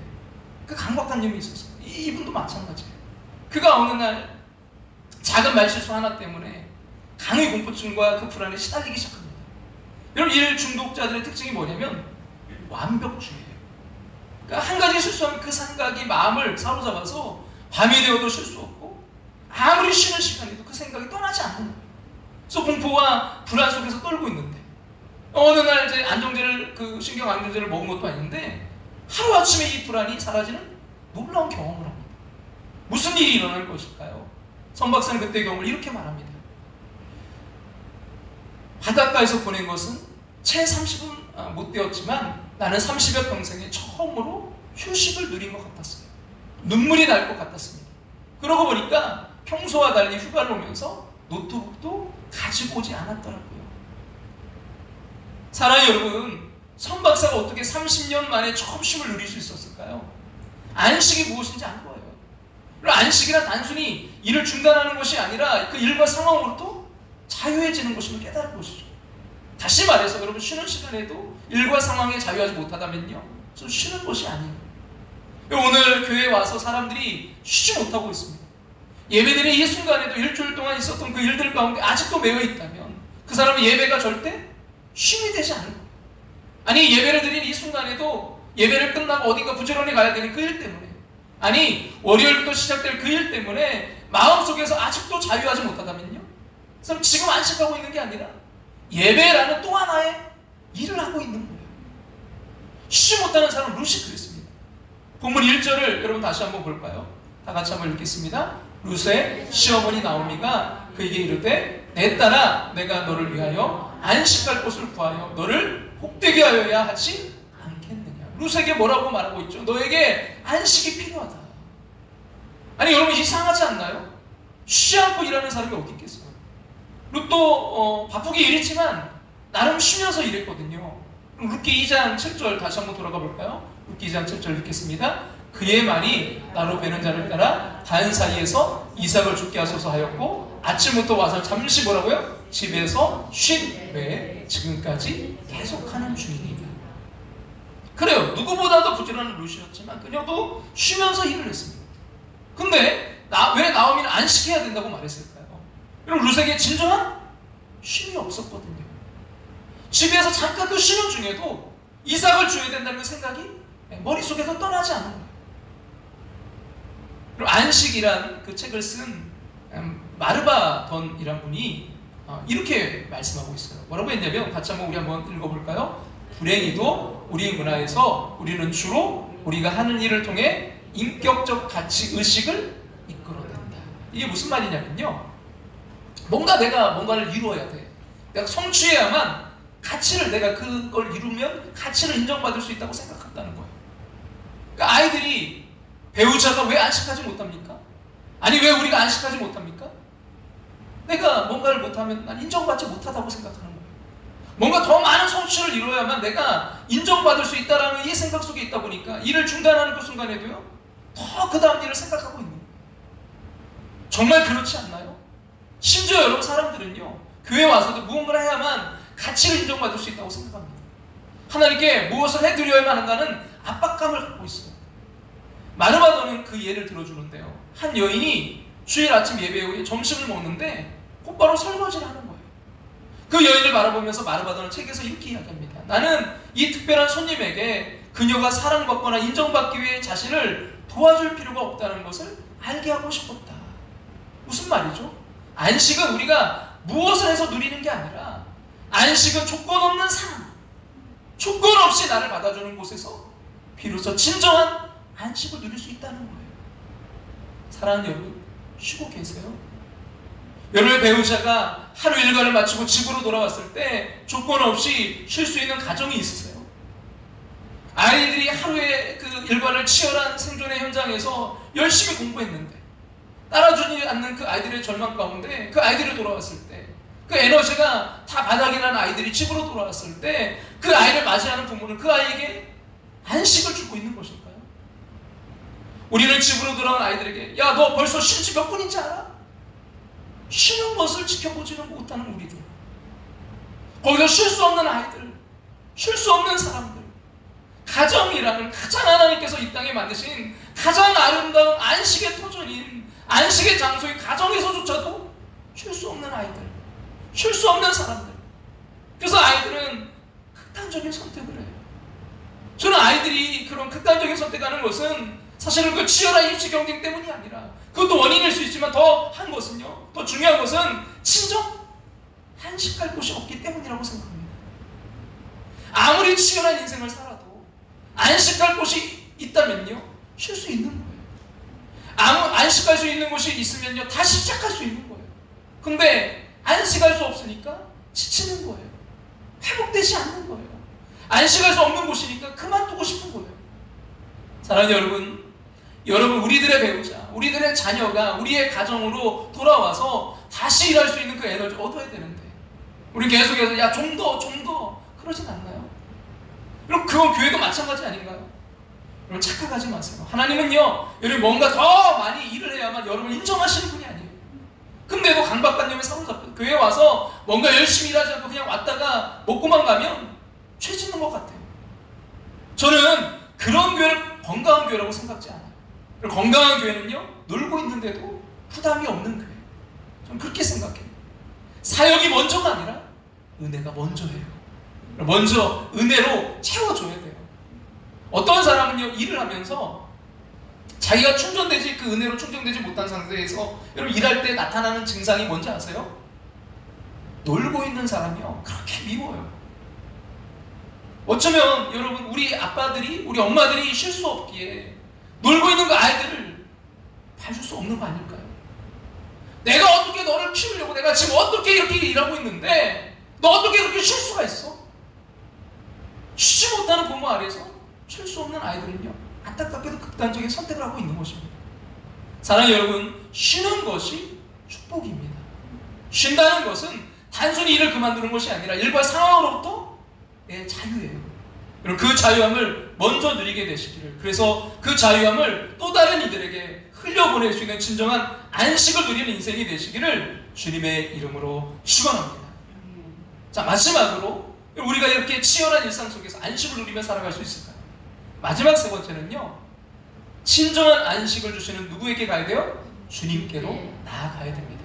그 강박관념이 있었어요. 이분도 마찬가지예요. 그가 어느 날 작은 말실수 하나 때문에 강의 공포증과 그 불안에 시달리기 시작합니다. 여러분 일 중독자들의 특징이 뭐냐면 완벽주의예요. 그러니까 한 가지 실수하면 그 생각이 마음을 사로잡아서 밤이 되어도 쉴 수 없고 아무리 쉬는 시간에도 그 생각이 떠나지 않는 거예요. 그래서 공포와 불안 속에서 떨고 있는데 어느 날 이제 안정제를 그 신경 안정제를 먹은 것도 아닌데 하루아침에 이 불안이 사라지는 놀라운 경험을 합니다. 무슨 일이 일어날 것일까요? 선 박사는 그때 경험을 이렇게 말합니다. 바닷가에서 보낸 것은 채 30은 못 되었지만 나는 30여 평생에 처음으로 휴식을 누린 것 같았어요. 눈물이 날 것 같았습니다. 그러고 보니까 평소와 달리 휴가를 오면서 노트북도 가지고 오지 않았더라고요. 사랑하는 여러분, 선 박사가 어떻게 30년 만에 처음 쉼을 누릴 수 있었을까요? 안식이 무엇인지 안 거예요. 그리고 안식이란 단순히 일을 중단하는 것이 아니라 그 일과 상황으로도 자유해지는 것임을 깨달은 것이죠. 다시 말해서 여러분, 쉬는 시간에도 일과 상황에 자유하지 못하다면요, 좀 쉬는 것이 아니에요. 오늘 교회에 와서 사람들이 쉬지 못하고 있습니다. 예배드린 이 순간에도 일주일 동안 있었던 그 일들 가운데 아직도 매여 있다면 그 사람은 예배가 절대 쉼이 되지 않을 거예요. 아니, 예배를 드린 이 순간에도 예배를 끝나고 어딘가 부지런히 가야 되는 그 일 때문에, 아니 월요일부터 시작될 그 일 때문에 마음속에서 아직도 자유하지 못하다면요, 그래서 지금 안식하고 있는 게 아니라 예배라는 또 하나의 일을 하고 있는 거예요. 쉬지 못하는 사람은 룻이 그랬습니다. 본문 1절을 여러분 다시 한번 볼까요? 다 같이 한번 읽겠습니다. 룻의 시어머니 나오미가 그에게 이르되 내 딸아, 내가 너를 위하여 안식할 곳을 구하여 너를 복되게 하여야 하지 않겠느냐. 룻에게 뭐라고 말하고 있죠? 너에게 안식이 필요하다. 아니 여러분, 이상하지 않나요? 쉬지 않고 일하는 사람이 어디 있겠어요? 룻도 바쁘게 일했지만 나름 쉬면서 일했거든요. 그럼 룻기 2장 7절 다시 한번 돌아가 볼까요? 룻기 2장 7절 읽겠습니다. 그의 말이 나로 베는 자를 따라 단 사이에서 이삭을 죽게 하소서 하였고 아침부터 와서 잠시 뭐라고요? 집에서 쉰 외에 지금까지 계속하는 중입니다. 그래요, 누구보다도 부지런한 룻이었지만 그녀도 쉬면서 일을 했습니다. 근데 왜 나오미는 안식해야 된다고 말했을까요? 여러분, 룻에게 진정한 쉼이 없었거든요. 집에서 잠깐 그 쉬는 중에도 이삭을 줘야 된다는 생각이 머릿속에서 떠나지 않은 거예요. 그리고 안식이란 그 책을 쓴 마르바던이란 분이 이렇게 말씀하고 있어요. 뭐라고 했냐면, 같이 한번 우리 한번 읽어볼까요? 불행히도 우리 문화에서 우리는 주로 우리가 하는 일을 통해 인격적 가치 의식을 이끌어낸다. 이게 무슨 말이냐면요, 내가 뭔가를 이루어야 돼. 내가 성취해야만 가치를, 내가 그걸 이루면 가치를 인정받을 수 있다고 생각한다는 거예요. 그러니까 아이들이 배우자가 왜 안식하지 못합니까? 아니 왜 우리가 안식하지 못합니까? 내가 뭔가를 못하면 난 인정받지 못하다고 생각하는 거예요. 뭔가 더 많은 성취를 이루어야만 내가 인정받을 수 있다는 이 생각 속에 있다 보니까 일을 중단하는 그 순간에도요, 더 그 다음 일을 생각하고 있는 거예요. 정말 그렇지 않나요? 심지어 여러분, 사람들은요, 교회에 와서도 무언가를 해야만 가치를 인정받을 수 있다고 생각합니다. 하나님께 무엇을 해드려야만 한다는 압박감을 갖고 있어요. 마르바도는 그 예를 들어주는데요, 한 여인이 주일 아침 예배 후에 점심을 먹는데 곧바로 설거지를 하는 거예요. 그 여인을 바라보면서 마르바도는 책에서 이렇게 이야기합니다. 나는 이 특별한 손님에게 그녀가 사랑받거나 인정받기 위해 자신을 도와줄 필요가 없다는 것을 알게 하고 싶었다. 무슨 말이죠? 안식은 우리가 무엇을 해서 누리는 게 아니라, 안식은 조건 없는 삶, 조건 없이 나를 받아주는 곳에서 비로소 진정한 안식을 누릴 수 있다는 거예요. 사랑하는 여러분, 쉬고 계세요? 여러분의 배우자가 하루 일과를 마치고 집으로 돌아왔을 때 조건 없이 쉴 수 있는 가정이 있으세요? 아이들이 하루의 그 일과를 치열한 생존의 현장에서 열심히 공부했는데 따라주지 않는 그 아이들의 절망 가운데 그 아이들이 돌아왔을 때, 그 에너지가 다 바닥이 난 아이들이 집으로 돌아왔을 때 그 아이를 맞이하는 부모는 그 아이에게 안식을 주고 있는 것일까요? 우리는 집으로 돌아온 아이들에게 야, 너 벌써 쉰 지 몇 분인지 알아? 쉬는 것을 지켜보지는 못하는 우리들, 거기서 쉴 수 없는 아이들, 쉴 수 없는 사람들, 가정이라는 가장 하나님께서 이 땅에 만드신 가장 아름다운 안식의 터전인 안식의 장소인 가정에서조차도 쉴 수 없는 아이들, 쉴 수 없는 사람들. 그래서 아이들은 극단적인 선택을 해요. 저는 아이들이 그런 극단적인 선택하는 것은 사실은 그 치열한 입시 경쟁 때문이 아니라, 그것도 원인일 수 있지만 더 한 것은요, 더 중요한 것은 진정 안식할 곳이 없기 때문이라고 생각합니다. 아무리 치열한 인생을 살아도 안식할 곳이 있다면요, 쉴 수 있는 거예요. 안식할 수 있는 곳이 있으면요, 다시 시작할 수 있는 거예요. 근데 안식할 수 없으니까 지치는 거예요. 회복되지 않는 거예요. 안식할 수 없는 곳이니까 그만두고 싶은 거예요. 사랑하는 여러분, 우리들의 배우자, 우리들의 자녀가 우리의 가정으로 돌아와서 다시 일할 수 있는 그 에너지 얻어야 되는데 우리 계속해서 야, 좀 더 그러진 않나요? 그럼 그건 교회도 마찬가지 아닌가요? 여러분, 착각하지 마세요. 하나님은요, 여러분 뭔가 더 많이 일을 해야만 여러분을 인정하시는 분이 아니에요. 근데도 강박관념에 사로잡혀 교회에 와서 뭔가 열심히 일하지 않고 그냥 왔다가 먹고만 가면 죄 짓는 것 같아요. 저는 그런 교회를 건강한 교회라고 생각지 않아요. 건강한 교회는요, 놀고 있는데도 부담이 없는 교회. 저는 그렇게 생각해요. 사역이 먼저가 아니라 은혜가 먼저예요. 먼저 은혜로 채워줘야 돼요. 어떤 사람은요, 일을 하면서 자기가 충전되지, 그 은혜로 충전되지 못한 상태에서 여러분 일할 때 나타나는 증상이 뭔지 아세요? 놀고 있는 사람이요, 그렇게 미워요. 어쩌면 여러분, 우리 아빠들이, 우리 엄마들이 쉴 수 없기에 놀고 있는 그 아이들을 봐줄 수 없는 거 아닐까요? 내가 어떻게 너를 키우려고, 내가 지금 어떻게 이렇게 일하고 있는데 너 어떻게 그렇게 쉴 수가 있어? 쉬지 못하는 부모 아래서 쉴 수 없는 아이들은요, 안타깝게도 극단적인 선택을 하고 있는 것입니다. 사랑하는 여러분, 쉬는 것이 축복입니다. 쉰다는 것은 단순히 일을 그만두는 것이 아니라 일과 상황으로부터 내 자유예요. 여러분, 그 자유함을 먼저 누리게 되시기를, 그래서 그 자유함을 또 다른 이들에게 흘려보낼 수 있는 진정한 안식을 누리는 인생이 되시기를 주님의 이름으로 축원합니다. 자, 마지막으로 우리가 이렇게 치열한 일상 속에서 안식을 누리며 살아갈 수 있을까요? 마지막 세 번째는요, 진정한 안식을 주시는 누구에게 가야 돼요? 주님께로 나아가야 됩니다.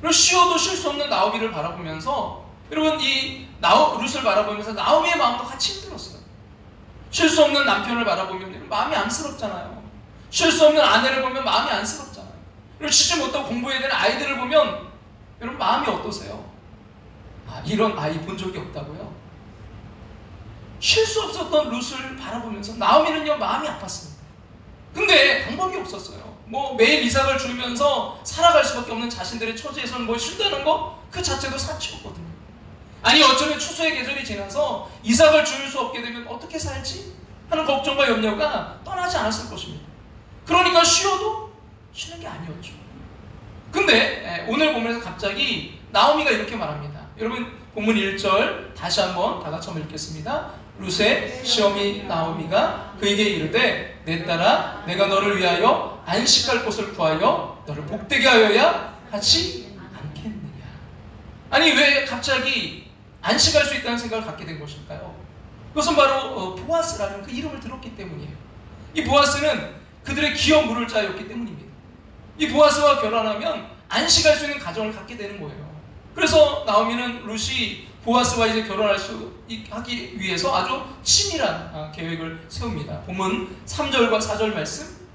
그리고 쉬어도 쉴 수 없는 나오미를 바라보면서, 여러분, 이 룻을 바라보면서 나오미의 마음도 같이 힘들었어요. 쉴 수 없는 남편을 바라보면 마음이 안쓰럽잖아요. 쉴 수 없는 아내를 보면 마음이 안쓰럽잖아요. 그리고 쉬지 못하고 공부해야 되는 아이들을 보면 여러분 마음이 어떠세요? 아, 이런 아이 본 적이 없다고요? 쉴 수 없었던 룻을 바라보면서 나오미는요, 마음이 아팠습니다. 근데 방법이 없었어요. 뭐 매일 이삭을 주면서 살아갈 수밖에 없는 자신들의 처지에서는 뭐 쉰다는 거 그 자체도 사치였거든요. 아니, 어쩌면 추수의 계절이 지나서 이삭을 줄 수 없게 되면 어떻게 살지? 하는 걱정과 염려가 떠나지 않았을 것입니다. 그러니까 쉬어도 쉬는 게 아니었죠. 근데 오늘 보면서 갑자기 나오미가 이렇게 말합니다. 여러분, 본문 1절 다시 한번 다 같이 한번 읽겠습니다. 룻의 시어미 나오미가 그에게 이르되, 내 딸아, 내가 너를 위하여 안식할 곳을 구하여 너를 복되게 하여야 하지 않겠느냐. 아니, 왜 갑자기 안식할 수 있다는 생각을 갖게 된 것일까요? 그것은 바로 보아스라는 그 이름을 들었기 때문이에요. 이 보아스는 그들의 기업 물을 자였기 때문입니다. 이 보아스와 결혼하면 안식할 수 있는 가정을 갖게 되는 거예요. 그래서 나오미는 룻이 보아스와 이제 결혼할 수 하기 위해서 아주 치밀한 계획을 세웁니다. 본문 3절과 4절 말씀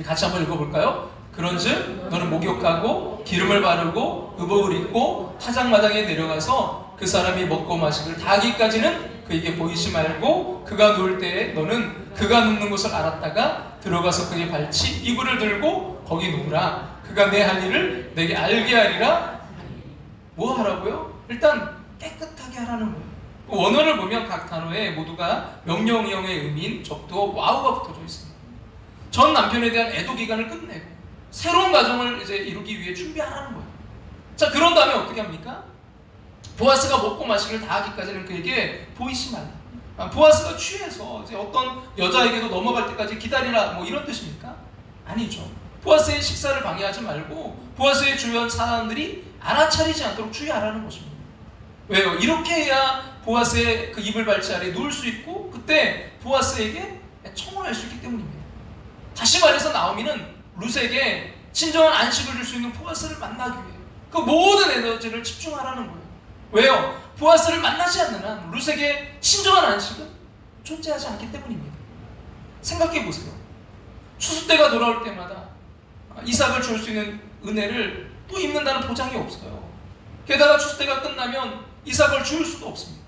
같이 한번 읽어볼까요? 그런즉 너는 목욕하고 기름을 바르고 의복을 입고 타작마당에 내려가서 그 사람이 먹고 마시기를 다 하기까지는 그에게 보이지 말고, 그가 누울 때에 너는 그가 눕는 곳을 알았다가 들어가서 그의 발치 이불을 들고 거기 누우라. 그가 내 할 일을 내게 알게 하리라. 뭐 하라고요? 일단 깨끗하게 하라는 거예요. 원어를 보면 각 단어에 모두가 명령형의 의미인 적도 와우가 붙어져 있습니다. 전 남편에 대한 애도 기간을 끝내고 새로운 가정을 이제 이루기 위해 준비하라는 거예요. 자, 그런 다음에 어떻게 합니까? 보아스가 먹고 마시기를 다 하기까지는 그에게 보이지 말라. 보아스가 취해서 이제 어떤 여자에게도 넘어갈 때까지 기다리라, 뭐 이런 뜻입니까? 아니죠. 보아스의 식사를 방해하지 말고 보아스의 주변 사람들이 알아차리지 않도록 주의하라는 것입니다. 왜요? 이렇게 해야 보아스의 그 이불 발치 아래 누울 수 있고 그때 보아스에게 청혼할 수 있기 때문입니다. 다시 말해서 나오미는 룻에게 진정한 안식을 줄 수 있는 보아스를 만나기 위해 그 모든 에너지를 집중하라는 거예요. 왜요? 보아스를 만나지 않는 한 룻에게 진정한 안식은 존재하지 않기 때문입니다. 생각해 보세요. 추수 때가 돌아올 때마다 이삭을 줄 수 있는 은혜를 또 입는다는 보장이 없어요. 게다가 추수 때가 끝나면 이삭을 줄 수도 없습니다.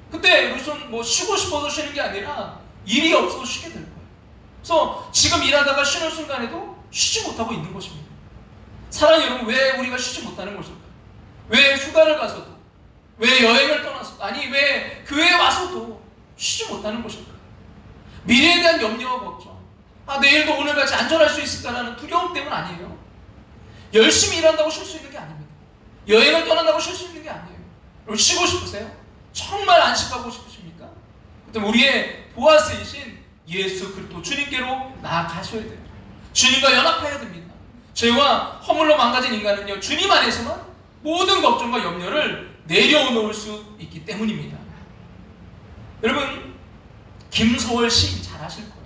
그때 룻은 뭐 쉬고 싶어서 쉬는 게 아니라 일이 없어서 쉬게 될 거예요. 그래서 지금 일하다가 쉬는 순간에도 쉬지 못하고 있는 것입니다. 사랑하는 여러분, 왜 우리가 쉬지 못하는 것일까요? 왜 휴가를 가서도, 왜 여행을 떠나서도, 아니 왜 교회에 와서도 쉬지 못하는 것일까요? 미래에 대한 염려와 걱정, 내일도 오늘같이 안전할 수 있을까라는 두려움 때문 아니에요. 열심히 일한다고 쉴 수 있는 게 아닙니다. 여행을 떠난다고 쉴 수 있는 게 아니에요. 여러분 쉬고 싶으세요? 정말 안식하고 싶으십니까? 그럼 우리의 보아스이신 예수 그리스도 주님께로 나아가셔야 돼요. 주님과 연합해야 됩니다. 죄와 허물로 망가진 인간은요, 주님 안에서만 모든 걱정과 염려를 내려놓을 수 있기 때문입니다. 여러분, 김소월 시인 잘 아실 거예요.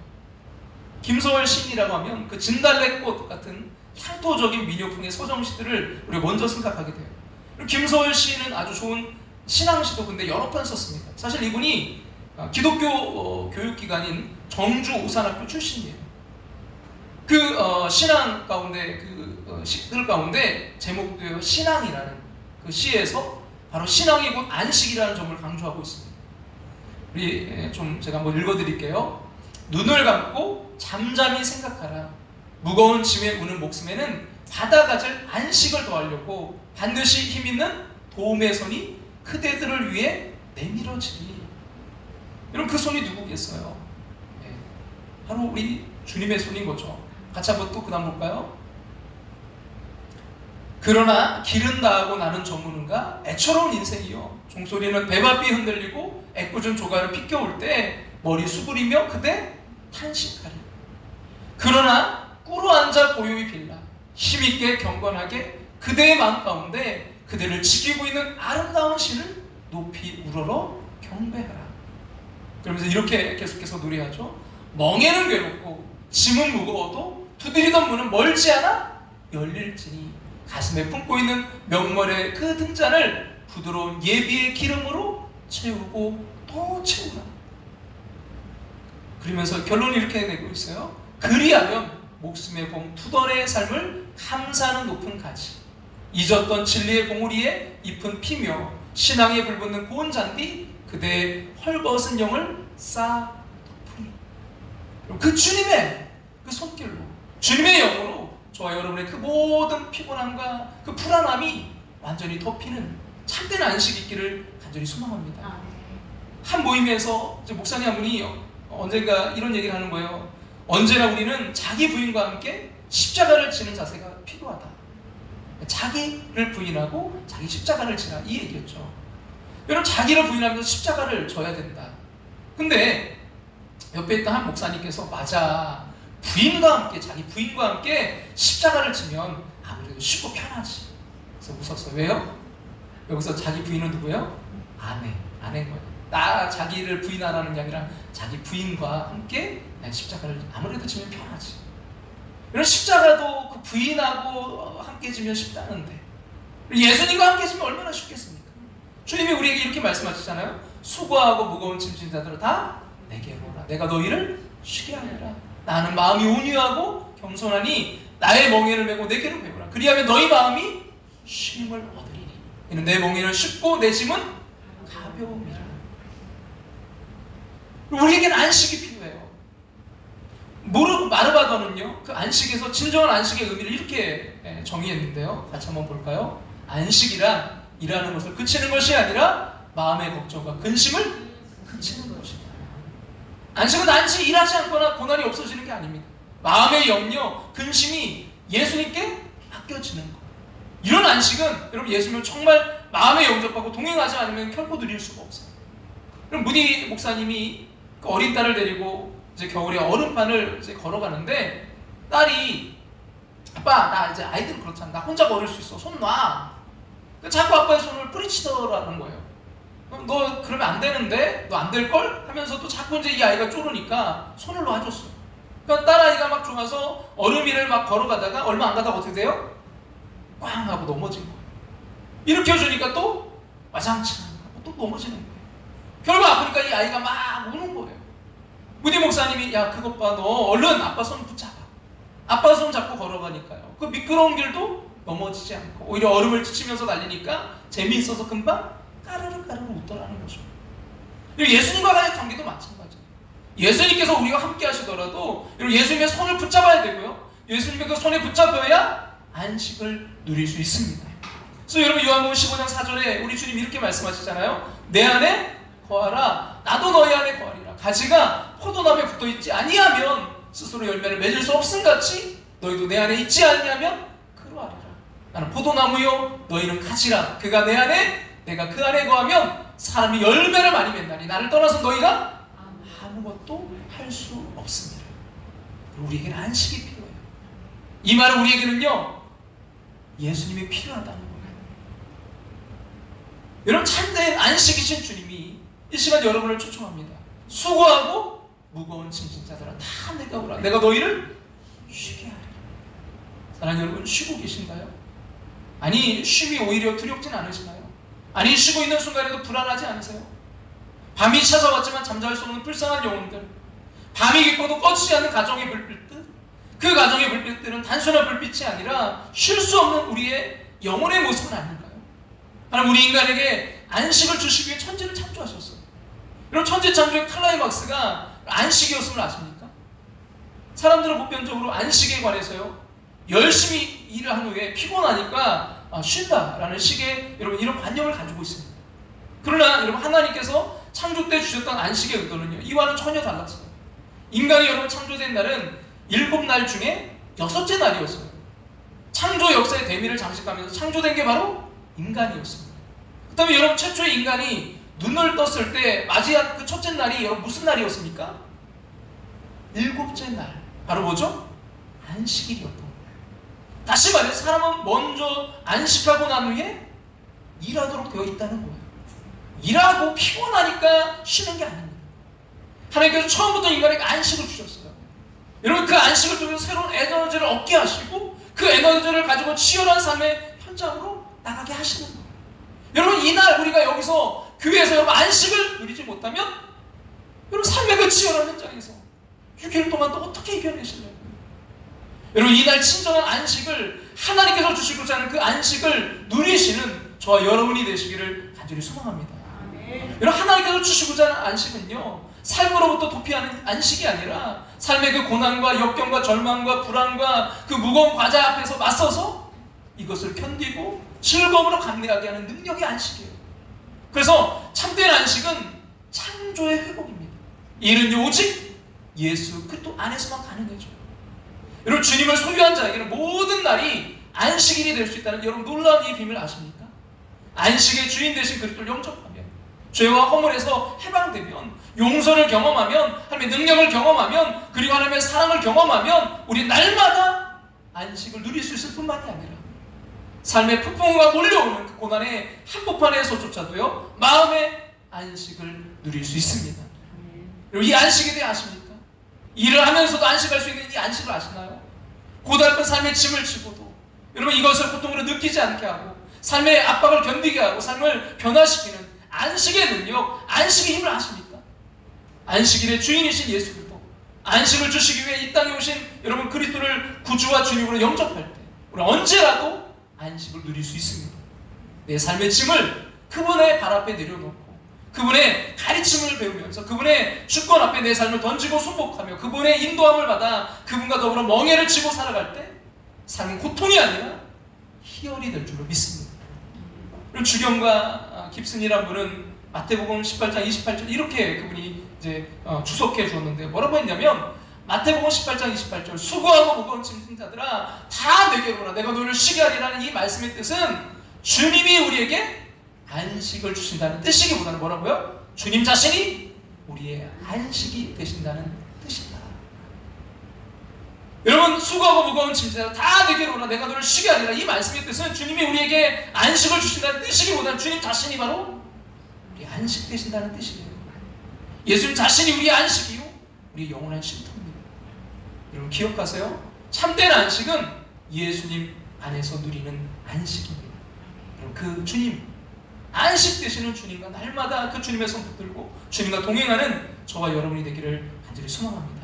김소월 시인이라고 하면 그 진달래꽃 같은 향토적인 민요풍의 서정시들을 우리가 먼저 생각하게 돼요. 김소월 시인은 아주 좋은 신앙시도 근데 여러 편 썼습니다. 사실 이분이 기독교 교육기관인 정주 오산학교 출신이에요. 그 신앙 가운데 그 시들 가운데 제목도 신앙이라는 그 시에서 바로 신앙이 곧 안식이라는 점을 강조하고 있습니다. 우리 좀 제가 한번 읽어드릴게요. 눈을 감고 잠잠히 생각하라. 무거운 짐에 우는 목숨에는 받아가질 안식을 더하려고 반드시 힘있는 도움의 손이 그대들을 위해 내밀어지리. 여러분, 그 손이 누구겠어요? 바로 우리 주님의 손인 거죠. 같이 한번 또 그 다음 볼까요? 그러나 길은 다하고 나는 저무는가 애처로운 인생이요, 종소리는 배바삐 흔들리고 애꿎은 조가를 피겨올 때 머리 수그리며 그대 탄식하리. 그러나 꿇어 앉아 고요히 빌라 힘있게 경건하게 그대의 마음 가운데 그대를 지키고 있는 아름다운 신을 높이 우러러 경배하라. 그러면서 이렇게 계속해서 노래하죠. 멍에는 괴롭고 짐은 무거워도 두드리던 문은 멀지 않아 열릴지니 가슴에 품고 있는 명월의 그 등잔을 부드러운 예비의 기름으로 채우고 또 채우라. 그러면서 결론을 이렇게 내고 있어요. 그리하면 목숨의 봉 투덜의 삶을 감사하는 높은 가지, 잊었던 진리의 봉우리에 잎은 피며 신앙에 불붙는 고운 잔디 그대의 헐벗은 영을 쌓아 덮으리. 그 주님의 그 손길로, 주님의 영으로 저와 여러분의 그 모든 피곤함과 그 불안함이 완전히 덮이는 참된 안식이 있기를 간절히 소망합니다. 한 모임에서 이제 목사님 한 분이 언젠가 이런 얘기를 하는 거예요. 언제나 우리는 자기 부인과 함께 십자가를 지는 자세가 필요하다. 자기를 부인하고 자기 십자가를 지라, 이 얘기였죠. 여러분, 자기를 부인하면서 십자가를 져야 된다. 근데 옆에 있던 한 목사님께서 맞아, 부인과 함께, 자기 부인과 함께 십자가를 지면 아무래도 쉽고 편하지. 그래서 웃었어요. 왜요? 여기서 자기 부인은 누구예요? 아내인 거예요. 나 자기를 부인하라는 게 아니라 자기 부인과 함께 십자가를 아무래도 지면 편하지. 이런 십자가도 그 부인하고 함께 지면 쉽다는데 예수님과 함께 지면 얼마나 쉽겠습니까? 주님이 우리에게 이렇게 말씀하시잖아요. 수고하고 무거운 짐진 자들을 다 내게로 오라. 내가 너희를 쉬게 하리라. 나는 마음이 온유하고 겸손하니 나의 멍에를 메고 내게로 배우라. 그리하면 너희 마음이 쉼을 얻으리니 이는 내 멍에는 쉽고 내 짐은 가벼움이라. 우리에게는 안식이 필요해요. 마르바더는요, 그 안식에서 진정한 안식의 의미를 이렇게 정의했는데요. 같이 한번 볼까요? 안식이란 일하는 것을 그치는 것이 아니라 마음의 걱정과 근심을 그치는 것이다. 안식은 단지 일하지 않거나 고난이 없어지는 게 아닙니다. 마음의 염려, 근심이 예수님께 맡겨지는 것. 이런 안식은 여러분, 예수님은 정말 마음에 영접하고 동행하지 않으면 결코 누릴 수가 없어요. 그럼 무디 목사님이 그 어린 딸을 데리고 이제 겨울에 얼음판을 이제 걸어가는데 딸이 아빠, 나 이제 아이들은 그렇잖아. 나 혼자 걸을 수 있어. 손 놔. 자꾸 아빠의 손을 뿌리치더라는 거예요. 너 그러면 안 되는데? 너 안 될걸? 하면서도 자꾸 이제 이 아이가 쪼르니까 손을 놔줬어요. 그러니까 딸아이가 막 좋아서 얼음 위를 막 걸어가다가 얼마 안 가다가 어떻게 돼요? 꽝 하고 넘어진 거예요. 일으켜주니까 또 와장창 하고 또 넘어지는 거예요. 결국 아프니까 이 아이가 막 우는 거예요. 무디 목사님이 야, 그것 봐, 너 얼른 아빠 손 붙잡아. 아빠 손 잡고 걸어가니까요. 그 미끄러운 길도 넘어지지 않고 오히려 얼음을 치면서 달리니까 재미있어서 금방 까르르 웃더라는 거죠. 예수님과 간의 관계도 마찬가지예요. 예수님께서 우리와 함께 하시더라도 예수님의 손을 붙잡아야 되고요. 예수님의 그 손에 붙잡아야 안식을 누릴 수 있습니다. 그래서 여러분, 요한복음 15장 4절에 우리 주님이 이렇게 말씀하시잖아요. 내 안에 거하라. 나도 너희 안에 거하리라. 가지가 포도나무에 붙어있지 아니하면 스스로 열매를 맺을 수 없음같이 너희도 내 안에 있지 않냐면 그러하리라. 나는 포도나무요 너희는 가지라. 그가 내 안에 내가 그 안에 거하면 사람이 열매를 많이 맺나니 나를 떠나서 너희가 아무것도 할 수 없습니다. 우리에게는 안식이 필요해요. 이 말은 우리에게는요 예수님이 필요하다는 거예요. 여러분, 참된 안식이신 주님이 이 시간 여러분을 초청합니다. 수고하고 무거운 짐진 자들아 다 내가 오라. 내가 너희를 쉬게 하리라. 사랑하는 여러분, 쉬고 계신가요? 아니, 쉼이 오히려 두렵진 않으시나요? 아니, 쉬고 있는 순간에도 불안하지 않으세요? 밤이 찾아왔지만 잠잘 수 없는 불쌍한 영혼들, 밤이 깊어도 꺼지지 않는 가정의 불빛들, 그 가정의 불빛들은 단순한 불빛이 아니라 쉴 수 없는 우리의 영혼의 모습은 아닌가요? 하나님, 우리 인간에게 안식을 주시기 위해 천지를 창조하셨어요. 여러분, 천지 창조의 클라이막스가 안식이었음을 아십니까? 사람들은 보편적으로 안식에 관해서요 열심히 일을 한 후에 피곤하니까 쉰다라는 식의 여러분 이런 관념을 가지고 있습니다. 그러나 여러분, 하나님께서 창조 때 주셨던 안식의 의도는요 이와는 전혀 달랐어요. 인간이 여러분 창조된 날은 7날 중에 6째 날이었어요. 창조 역사의 대미를 장식하면서 창조된 게 바로 인간이었습니다. 그 다음에 여러분, 최초의 인간이 눈을 떴을 때 맞이한 그 첫째 날이 여러분 무슨 날이었습니까? 7째 날, 바로 뭐죠? 안식일이었던 거예요. 다시 말해 사람은 먼저 안식하고 난 후에 일하도록 되어 있다는 거예요. 일하고 피곤하니까 쉬는 게 아닙니다. 하나님께서 처음부터 인간에게 안식을 주셨어요. 여러분, 그 안식을 통해서 새로운 에너지를 얻게 하시고 그 에너지를 가지고 치열한 삶의 현장으로 나가게 하시는 거예요. 여러분, 이날 우리가 여기서 교회에서 여러분 안식을 누리지 못하면 여러분 삶의 그 치열한 현장에서 6일 동안 또 어떻게 이겨내시려고요? 여러분, 이날 진정한 안식을 하나님께서 주시고자 하는 그 안식을 누리시는 저와 여러분이 되시기를 간절히 소망합니다. 여러분, 하나님께서 주시고자 하는 안식은요 삶으로부터 도피하는 안식이 아니라 삶의 그 고난과 역경과 절망과 불안과 그 무거운 과자 앞에서 맞서서 이것을 견디고 즐거움으로 감내하게 하는 능력의 안식이에요. 그래서 참된 안식은 창조의 회복입니다. 이는 오직 예수 그리스도 안에서만 가능해져요. 여러분, 주님을 소유한 자에게는 모든 날이 안식일이 될 수 있다는 여러분 놀라운 이 비밀 아십니까? 안식의 주인 되신 그리스도를 영접하면, 죄와 허물에서 해방되면, 용서를 경험하면, 하나님의 능력을 경험하면, 그리고 하나님의 사랑을 경험하면 우리 날마다 안식을 누릴 수 있을 뿐만이 아니라 삶의 폭풍과 몰려오는 그 고난의 한복판에서조차도요 마음의 안식을 누릴 수 있습니다. 여러분, 이 안식에 대해 아십니까? 일을 하면서도 안식할 수 있는 이 안식을 아시나요? 고달픈 삶의 짐을 지고도 여러분 이것을 고통으로 느끼지 않게 하고 삶의 압박을 견디게 하고 삶을 변화시키는 안식의 능력, 안식의 힘을 아십니까? 안식일의 주인이신 예수 그리스도, 안식을 주시기 위해 이 땅에 오신 여러분 그리스도를 구주와 주님으로 영접할 때 우리 언제라도 안식을 누릴 수 있습니다. 내 삶의 짐을 그분의 발 앞에 내려놓고 그분의 가르침을 배우면서 그분의 주권 앞에 내 삶을 던지고 순복하며 그분의 인도함을 받아 그분과 더불어 멍에를 치고 살아갈 때 삶은 고통이 아니라 희열이 될 줄로 믿습니다. 그리고 주경과 깁슨이라는 분은 마태복음 18장 28절 이렇게 그분이 이제 주석해 주었는데 뭐라고 했냐면 마태복음 18장 28절 수고하고 무거운 짐진 자들아 다 내게로 오라 내가 너를 쉬게 하리라는 이 말씀의 뜻은 주님이 우리에게 안식을 주신다는 뜻이기보다는 뭐라고요? 주님 자신이 우리의 안식이 되신다는 뜻이다. 여러분, 수고하고 무거운 짐자들아 다 내게로 오라 내가 너를 쉬게 하리라 이 말씀의 뜻은 주님이 우리에게 안식을 주신다는 뜻이기보다는 주님 자신이 바로 우리 안식 되신다는 뜻이에요. 예수님 자신이 우리의 안식이요 우리의 영원한 쉼터입니다. 여러분 기억하세요. 참된 안식은 예수님 안에서 누리는 안식입니다. 여러분 그 주님 안식 되시는 주님과 날마다 그 주님의 손 붙들고 주님과 동행하는 저와 여러분이 되기를 간절히 소망합니다.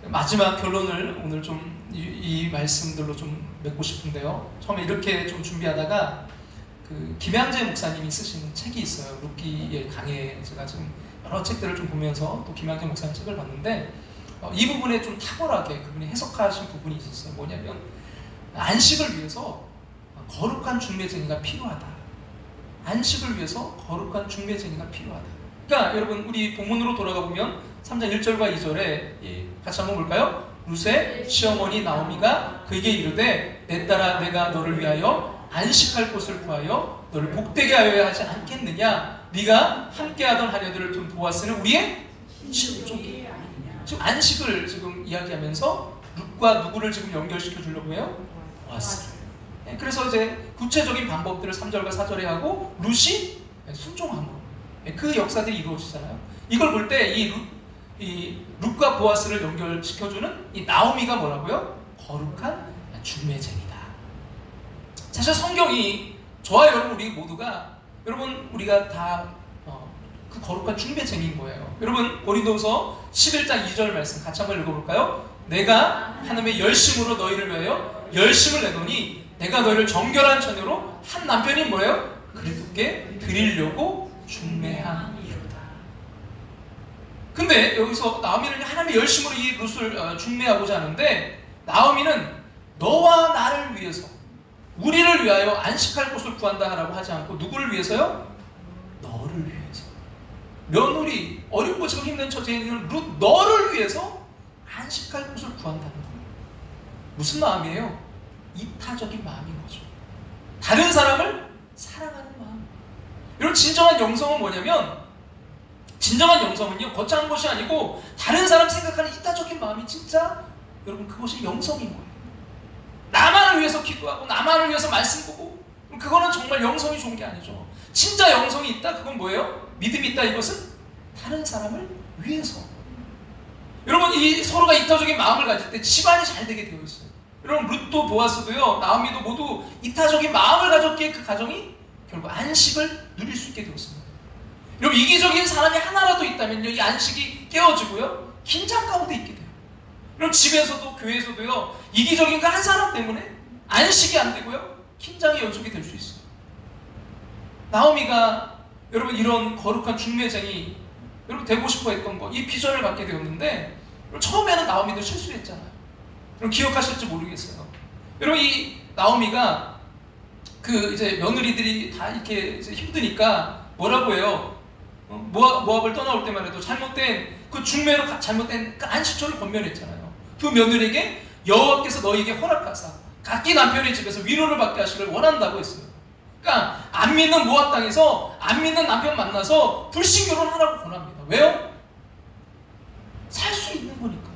마지막 결론을 오늘 좀 이 말씀들로 좀 맺고 싶은데요. 처음에 이렇게 좀 준비하다가 그 김양재 목사님이 쓰신 책이 있어요. 루키의 강해. 제가 지금 여러 책들을 좀 보면서 또 김양재 목사님 책을 봤는데 이 부분에 좀 탁월하게 그분이 해석하신 부분이 있었어요. 뭐냐면 안식을 위해서 거룩한 중매쟁이가 필요하다. 안식을 위해서 거룩한 중매쟁이가 필요하다. 그러니까 여러분 우리 본문으로 돌아가 보면 3장 1절과 2절에 같이 한번 볼까요? 룻의 시어머니 나오미가 그에게 이르되 내 딸아 내가 너를 위하여 안식할 곳을 구하여 너를 복되게 하여야 하지 않겠느냐? 네가 함께하던 하녀들을 둔 보아스는 우리의 친족이야. 지금 안식을 지금 이야기하면서 룻과 누구를 지금 연결시켜 주려고 해요? 보아스. 그래서 이제 구체적인 방법들을 3절과 4절에 하고 룻이 순종한 거. 그 역사들이 이루어지잖아요. 이걸 볼 때 이 룻과 보아스를 연결시켜주는 이 나오미가 뭐라고요? 거룩한 중매쟁이다. 사실 성경이 저와 여러분 우리 모두가 여러분 우리가 다 그 거룩한 중매쟁이인 거예요. 여러분 고린도서 11장 2절 말씀 같이 한번 읽어볼까요? 내가 하나님의 열심으로 너희를 위하여 열심을 내노니 내가 너희를 정결한 처녀로 한 남편이 뭐예요? 그리스도께 드리려고 중매함이로다. 근데 여기서 나오미는 하나님의 열심으로 이 룻을 중매하고자 하는데 나오미는 너와 나를 위해서 우리를 위하여 안식할 곳을 구한다 라고 하지 않고 누구를 위해서요? 너를 위해서. 며느리 어렵고 지금 힘든 처지에 있는 룻 너를 위해서 안식할 곳을 구한다는 거예요. 무슨 마음이에요? 이타적인 마음인 거죠. 다른 사람을 사랑하는 마음. 여러분 진정한 영성은 뭐냐면 진정한 영성은요 거창한 것이 아니고 다른 사람 생각하는 이타적인 마음이 진짜 여러분 그것이 영성인 거예요. 나만을 위해서 기도하고 나만을 위해서 말씀 보고 그거는 정말 영성이 좋은 게 아니죠. 진짜 영성이 있다? 그건 뭐예요? 믿음이 있다? 이것은 다른 사람을 위해서. 여러분 이 서로가 이타적인 마음을 가질 때 집안이 잘 되게 되어 있어요. 여러분 룻도 보아스도요 나오미도 모두 이타적인 마음을 가졌기에 그 가정이 결국 안식을 누릴 수 있게 되었습니다. 여러분 이기적인 사람이 하나라도 있다면요 이 안식이 깨어지고요 긴장 가운데 있게 돼요. 여러분 집에서도 교회에서도요 이기적인 그 한 사람 때문에 안식이 안 되고요 긴장이 연속이 될 수 있어요. 나오미가 여러분 이런 거룩한 중매쟁이 여러분 되고 싶어 했던 거 이 비전을 갖게 되었는데 처음에는 나오미도 실수했잖아요. 여러분 기억하실지 모르겠어요. 여러분 이 나오미가 그 이제 며느리들이 다 이렇게 이제 힘드니까 뭐라고 해요? 모압을 떠나올 때만 해도 잘못된 그 중매로 잘못된 그 안식처를 권면했잖아요. 그 며느리에게 여호와께서 너희에게 허락하사 각기 남편의 집에서 위로를 받게 하시기를 원한다고 했어요. 그러니까 안 믿는 모압 땅에서 안 믿는 남편 만나서 불신결혼하라고 권합니다. 왜요? 살 수 있는 거니까.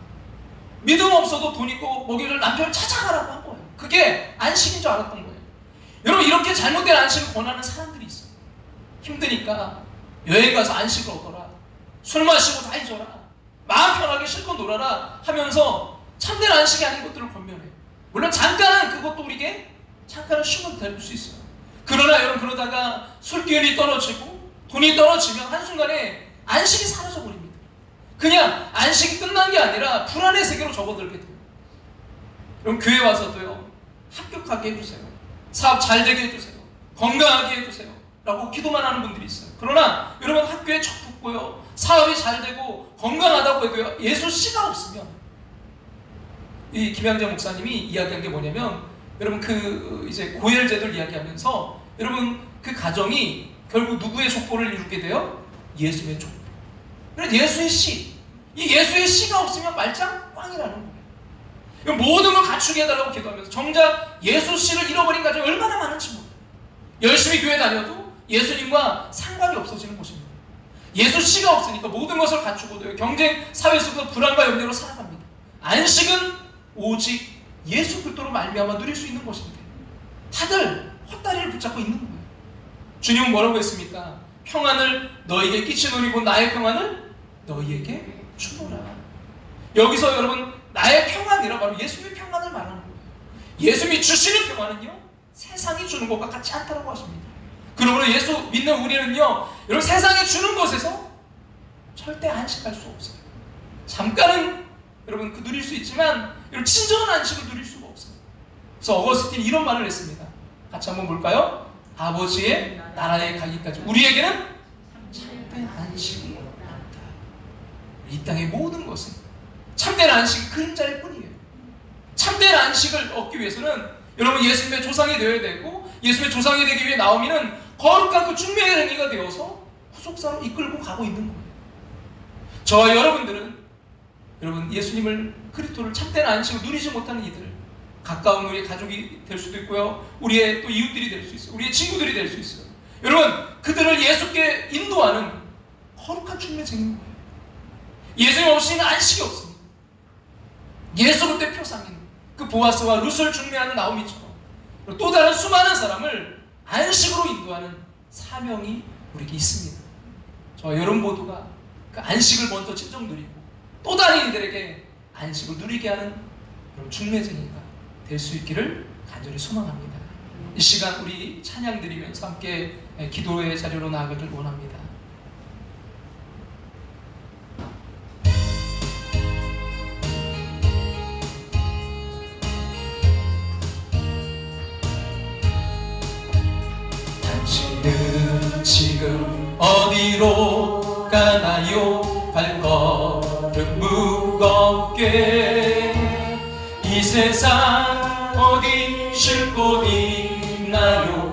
믿음 없어도 돈 있고 먹이를 남편을 찾아가라고 한 거예요. 그게 안식인 줄 알았던 거예요. 여러분 이렇게 잘못된 안식을 권하는 사람들이 있어요. 힘드니까 여행 가서 안식을 얻어라. 술 마시고 다 잊어라. 마음 편하게 실컷 놀아라 하면서 참된 안식이 아닌 것들을 권면해요. 물론 잠깐은 그것도 우리에게 잠깐은 쉼을 될 수 있어요. 그러나 여러분 그러다가 술기운이 떨어지고 돈이 떨어지면 한순간에 안식이 사라져버립니다. 그냥 안식이 끝난 게 아니라 불안의 세계로 접어들게 돼요. 여러분 교회 와서도요 합격하게 해주세요. 사업 잘 되게 해주세요. 건강하게 해주세요. 라고 기도만 하는 분들이 있어요. 그러나 여러분 학교에 척 붙고요 사업이 잘 되고 건강하다고 해도요 예수 씨가 없으면 이 김양재 목사님이 이야기한 게 뭐냐면 여러분 그 이제 고혈제도를 이야기하면서 여러분 그 가정이 결국 누구의 족보를 이루게 돼요? 예수의 족보. 그래서 예수의 씨. 이 예수의 씨가 없으면 말짱 꽝이라는 거예요. 모든 걸 갖추게 해달라고 기도하면서 정작 예수 씨를 잃어버린 가정이 얼마나 많은지 몰라요. 열심히 교회 다녀도 예수님과 상관이 없어지는 것입니다. 예수 씨가 없으니까 모든 것을 갖추고도 경쟁 사회 속에서 불안과 염려로 살아갑니다. 안식은 오직 예수 그리스도로 말미암아 누릴 수 있는 것인데 다들 헛다리를 붙잡고 있는 거예요. 주님은 뭐라고 했습니까? 평안을 너에게 끼치노니 곧 나의 평안을 너희에게 주노라. 여기서 여러분 나의 평안이라 바로 예수님의 평안을 말하는 거예요. 예수님이 주시는 평안은요 세상이 주는 것과 같지 않다고 하십니다. 그러므로 예수 믿는 우리는요 여러분 세상이 주는 것에서 절대 안식할 수 없어요. 잠깐은 여러분 그 누릴 수 있지만 여러분 진정한 안식을 누릴 수가 없어요. 그래서 어거스틴이 이런 말을 했습니다. 같이 한번 볼까요? 아버지의 나라에 가기까지 우리에게는 참된 안식이 없다. 이 땅의 모든 것은 참된 안식이 그림자일 뿐이에요. 참된 안식을 얻기 위해서는 여러분 예수님의 조상이 되어야 되고 예수님의 조상이 되기 위해 나오미는 거룩한 그 중매의 행위가 되어서 후속사로 이끌고 가고 있는 거예요. 저와 여러분들은 여러분 예수님을 그리스도를 참된 안식을 누리지 못하는 이들, 가까운 우리의 가족이 될 수도 있고요, 우리의 또 이웃들이 될 수 있어요, 우리의 친구들이 될 수 있어요. 여러분 그들을 예수께 인도하는 거룩한 중매쟁인 거예요. 예수님 없이는 안식이 없습니다. 예수 그때 표상인 그 보아스와 룻을 중매하는 나오미처럼 또 다른 수많은 사람을 안식으로 인도하는 사명이 우리에게 있습니다. 저와 여러분 모두가 그 안식을 먼저 친정 누리고 또 다른 이들에게 안식을 누리게 하는 그런 중매쟁이가 될 수 있기를 간절히 소망합니다. 이 시간 우리 찬양 드리면서 함께 기도의 자리로 나아가길 원합니다. 당신은 지금 어디로 가나요? 발걸음 무겁게 이 세상 어디 쉴 곳 있나요?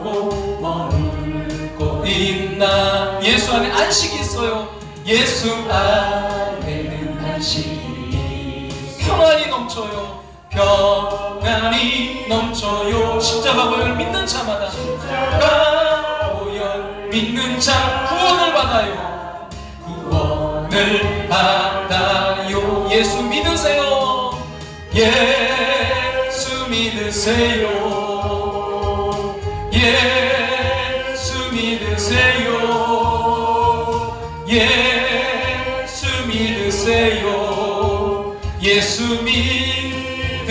머물 곳 있나? 예수 안에 안식이 있어요. 예수 안에는 안식이 평안이 넘쳐요. 평안이 넘쳐요. 십자가 보혈 믿는 자마다 십자가 보혈 믿는 자 구원을 받아요. 구원을 받아요. 예수 믿으세요. 예수 믿으세요. 예수 믿으세요. 예수 믿으세요. 예수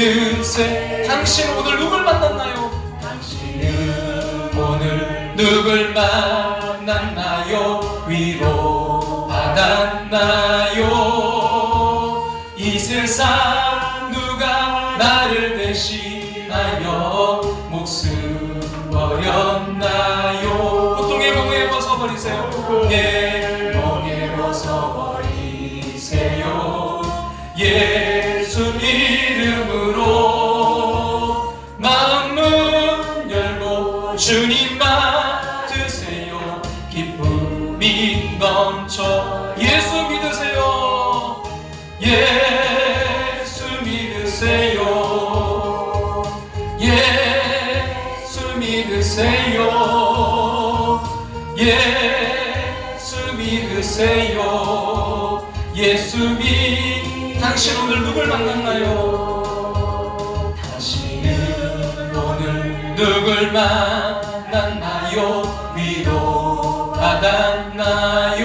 믿으세요. 당신 오늘 누굴 만났나요? 당신은 오늘 누굴 만났나요? 위로 받았나요? 이 세상 누가 나를 대신하여 목숨 버렸나요? 고통의 멍에 벗어버리세요. 고통의 멍에 벗어버리세요. 예수 이름으로 마음문 열고 주님 맞으세요. 기쁨이 넘쳐 예수 믿으세요. 예수 믿으세요. 예수 믿으세요. 예수 믿으세요. 예수 당신 오늘 누굴 만났나요? 당신은 오늘 누굴 만났나요? 위로 받았나요?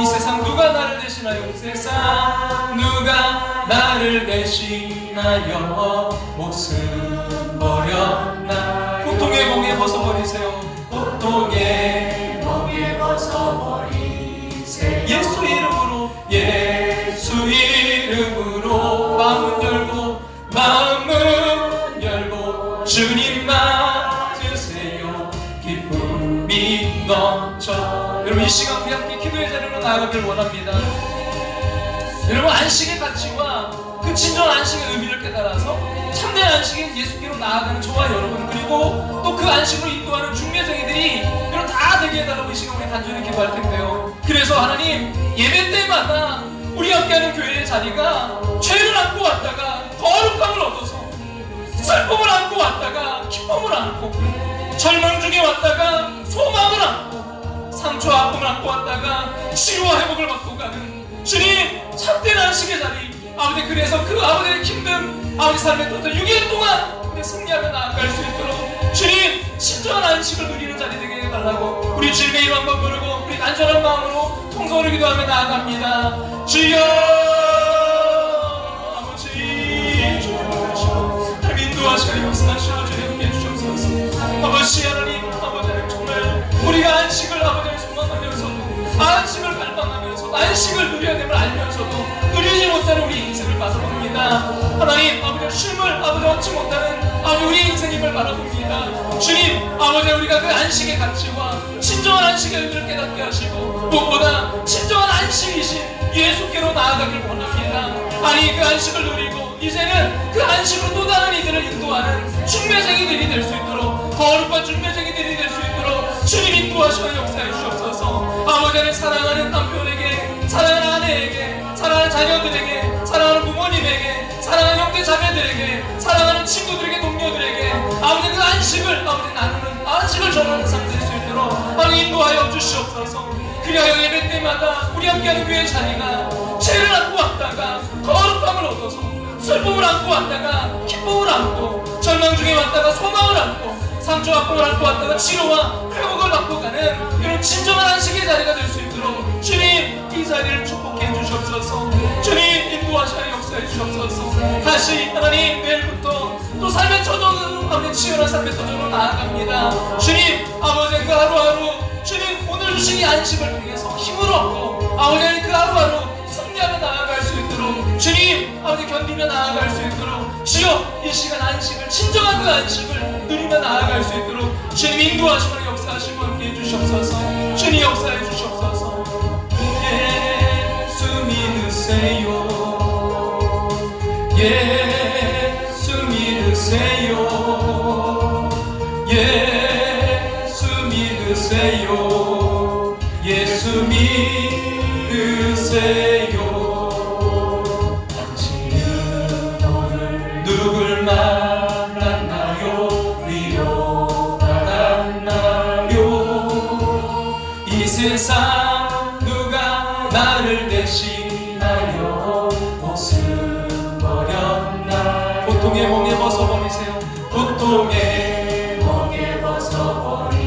이 세상 누가 나를 대신하여? 이 세상 누가 나를 대신하여 목숨 버렸나? 고통의 멍에 벗어버리세요. 고통의 멍에 벗어버리세요. 예수 이름으로 예수 이름으로 마음은 열고 주님 맞으세요. 기쁨이 넘쳐. 여러분 이 시간 우리 함께 기도의 자리로 나아가길 원합니다. 여러분 안식의 가치와 그 진정한 안식의 의미를 깨달아서 참된 안식인 예수께로 나아가는 저와 여러분, 그리고 또 그 안식으로 인도하는 중매쟁이들이 여러분 다 되게 해달라고 이 시간 우리 간절히 기도할 텐데요. 그래서 하나님 예배 때마다 우리 함께하는 교회의 자리가 죄를 안고 왔다가 거룩함을 얻어서, 슬픔을 안고 왔다가 기쁨을 안고, 절망 중에 왔다가 소망을 안고, 상처와 아픔을 안고 왔다가 치유와 회복을 받고 가는 주님 참된 안식의 자리, 아버지, 그래서 그 아버지의 힘든 아버지 삶의 또 6일 동안 우리 승리하며 나아갈 수 있도록 주님 진정한 안식을 누리는 자리 되게 해달라고 우리 주님의 이름 한번 부르고 우리 간절한 마음으로 통성으로 기도하며 나아갑니다. 주여 아버지, 주여 하나님 인도하시고 역사하시고 주님 함께 주옵소서. 아버지 하나님, 아버지 하나님, 정말 우리가 안식을 아버지를 소망하면서도 안식을 갈망하면서 안식을 누려야 됨을 알면서도 누리지 못하는 우리 인생을 바라봅니다. 하나님 아버지 쉼을 아버지 얻지 못하는 아버지 우리 인생임을 바라봅니다. 주님 아버지 우리가 그 안식의 가치와 진정한 안식의 의미를 깨닫게 하시고 무엇보다 진정한 안식이신 예수께로 나아가길 원합니다. 아니 그 안식을 누리고 이제는 그 안식으로 또 다른 이들을 인도하는 중매쟁이들이 될 수 있도록, 거룩한 중매쟁이들이 될 수 있도록 주님 인도하시고 역사해 주옵소서. 아버지는 사랑하는 남편에게, 사랑하는 아내에게, 사랑하는 자녀들에게, 사랑하는 부모님에게, 사랑하는 형제 자매들에게, 사랑하는 친구들에게, 동료들에게 아버지 그 안식을 아버지 나누는 안식을 전하는 삶 될 수 있도록 아버지 인도하여 주시옵소서. 그리하여 예배 때마다 우리 함께하는 교회 자리가 죄를 안고 왔다가 거룩함을 얻어서, 슬픔을 안고 왔다가 기쁨을 안고, 절망 중에 왔다가 소망을 안고, 상처와 아픔을 안고 왔다가 치료와 회복을 받고 가는 이런 진정한 안식의 자리가 될 수 있도록 주님 이 자리를 축복해 주시옵소서. 주님 인도하시며 역사해 주시옵소서. 다시 하나님 내일부터 또 삶의 터전으로, 아버지 치열한 삶의 터전으로 나아갑니다. 주님 아버지 그 하루하루 주님 오늘 주신 이 안식을 통해서 힘을 얻고 아버지 그 하루하루 승리하며 나아갈 수 있도록 주님 아버지 견디며 나아갈 수 있도록 주여 이 시간 안식을, 진정한 그 안식을 누리며 나아갈 수 있도록 주님 인도하시고 역사하시고 함께해 주시옵소서. 주님 역사해 주시옵소서. 예수 믿으세요. 예수 믿으세요. 예수 믿으세요. 예수 믿으세요. 당신은 오늘 누굴 만났나요? 위로받았나요? 이 세상 누가 나를 대신하여 목숨 버렸나? 고통의 멍에 벗어버리세요. 고통의 멍에 벗어버리세요.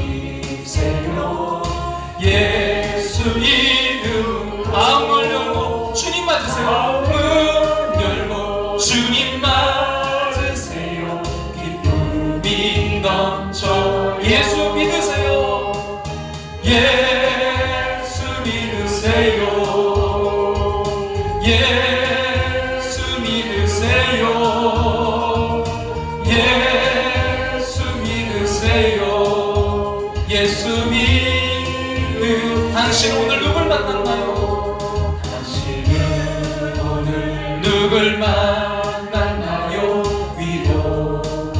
예수 이름 마음을 열고 주님 맞으세요. 마음을 열고 주님 맞으세요. 기쁨이 넘쳐 예수 믿으세요. 예수 믿으세요. 예수 믿으세요. 예수 믿으세요. 예수 당신 오늘 누굴 만났나요? 당신은 오늘 누굴 만났나요? 위로받았나요?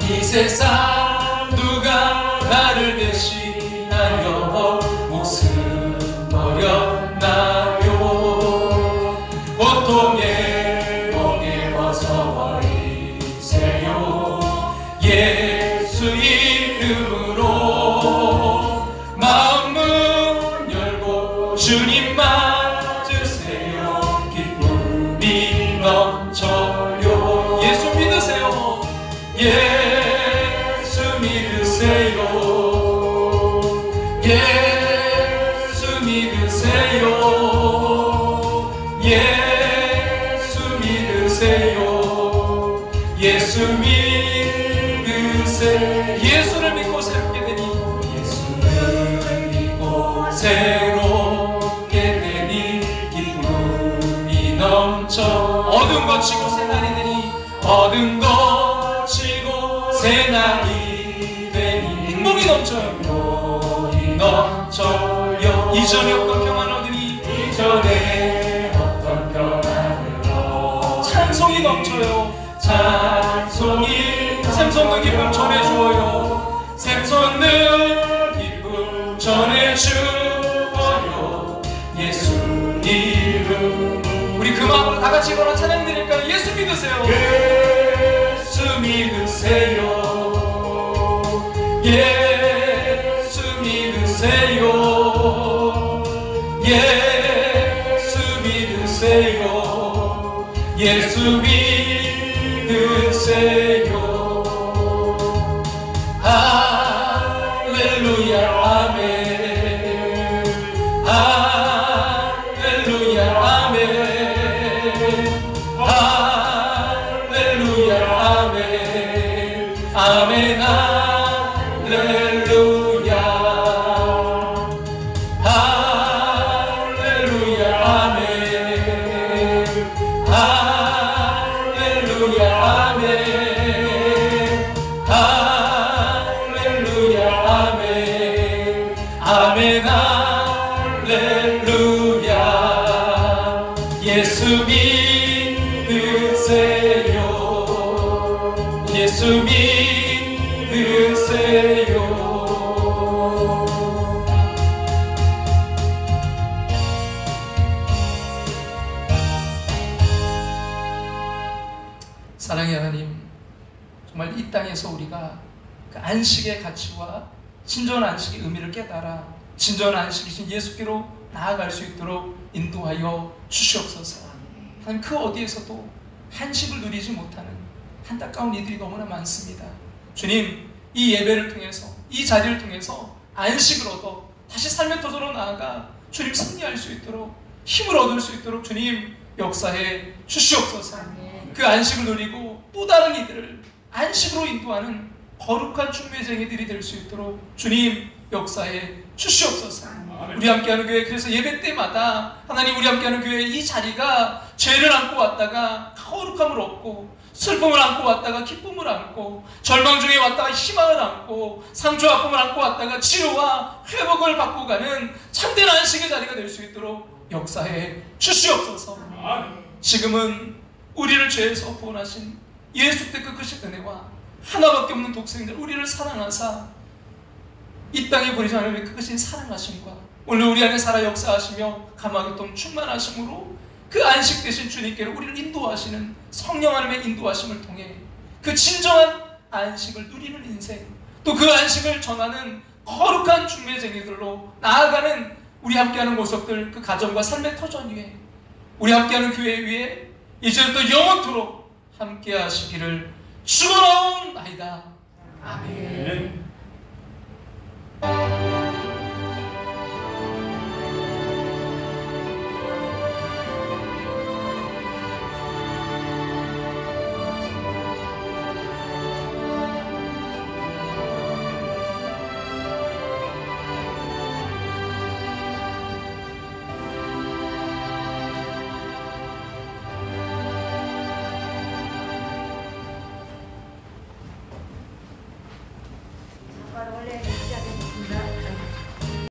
이 세상 누가 나를 대신하여 목숨 버렸나요? 고통의 멍에 벗어버리세요. 예수 이름으로 마음은 열고 주님 맞으세요. 기쁨이 넘쳐요. 예수 믿으세요. 예수 믿으세요. 예수 믿으세요. 예수 믿으세요. 예수 믿으세요. 예수를 믿고 새롭게 되니, 예수를 믿고 새롭게 되니 기쁨이 넘쳐. 어둠 거치고 새날이 되니, 어둠 거치고 새날이 되니 행복이 넘쳐요. 행복이 넘쳐요. 이전에 없던 평안을 얻으니, 이전에 없던 평안을 얻으니 찬송이 넘쳐요. 찬송이 샘솟는 기쁨 전해주어요. 샘솟는 기쁨 전해주어요. 예수 이름 우리 그 마음으로 다 같이 일어나 찬양 드릴까요? 예수 믿으세요. 예수 믿으세요. 예수 믿으세요. 예수 믿으세요. 예수 믿으세요. 할렐루야 아멘. 할렐루야 아멘. 할렐루야 아멘. 아멘 할렐루야. 할렐루야 아멘. 할렐루야 아멘. 할렐루야 아멘. 아멘 할렐루야. 예수 믿으세요. 예수 믿으세요. 이 땅에서 우리가 그 안식의 가치와 진정한 안식의 의미를 깨달아 진정한 안식이신 예수께로 나아갈 수 있도록 인도하여 주시옵소서. 하나님, 그 어디에서도 한식을 누리지 못하는 안타까운 이들이 너무나 많습니다. 주님, 이 예배를 통해서 이 자리를 통해서 안식을 얻어 다시 삶의 터전으로 나아가 주님 승리할 수 있도록 힘을 얻을 수 있도록 주님 역사해 주시옵소서. 그 안식을 누리고 또 다른 이들을 안식으로 인도하는 거룩한 중매쟁이들이 될 수 있도록 주님 역사해 주시옵소서. 우리 함께하는 교회, 그래서 예배 때마다 하나님, 우리 함께하는 교회 이 자리가 죄를 안고 왔다가 거룩함을 얻고, 슬픔을 안고 왔다가 기쁨을 안고, 절망 중에 왔다가 희망을 안고, 상처 아픔을 안고 왔다가 치료와 회복을 받고 가는 참된 안식의 자리가 될 수 있도록 역사해 주시옵소서. 지금은 우리를 죄에서 구원하신 예수 때 그 크신 은혜와 하나밖에 없는 독생자 우리를 사랑하사 이 땅에 보내신 하나님의 그 크신 사랑하심과 오늘 우리 안에 살아 역사하시며 감화의 동 충만하심으로 그 안식 되신 주님께로 우리를 인도하시는 성령 하나님의 인도하심을 통해 그 진정한 안식을 누리는 인생, 또 그 안식을 전하는 거룩한 중매쟁이들로 나아가는 우리 함께하는 모습들, 그 가정과 삶의 터전 위에, 우리 함께하는 교회 위에 이제부터 영원토록 함께하시기를 축원하옵나이다. 아멘.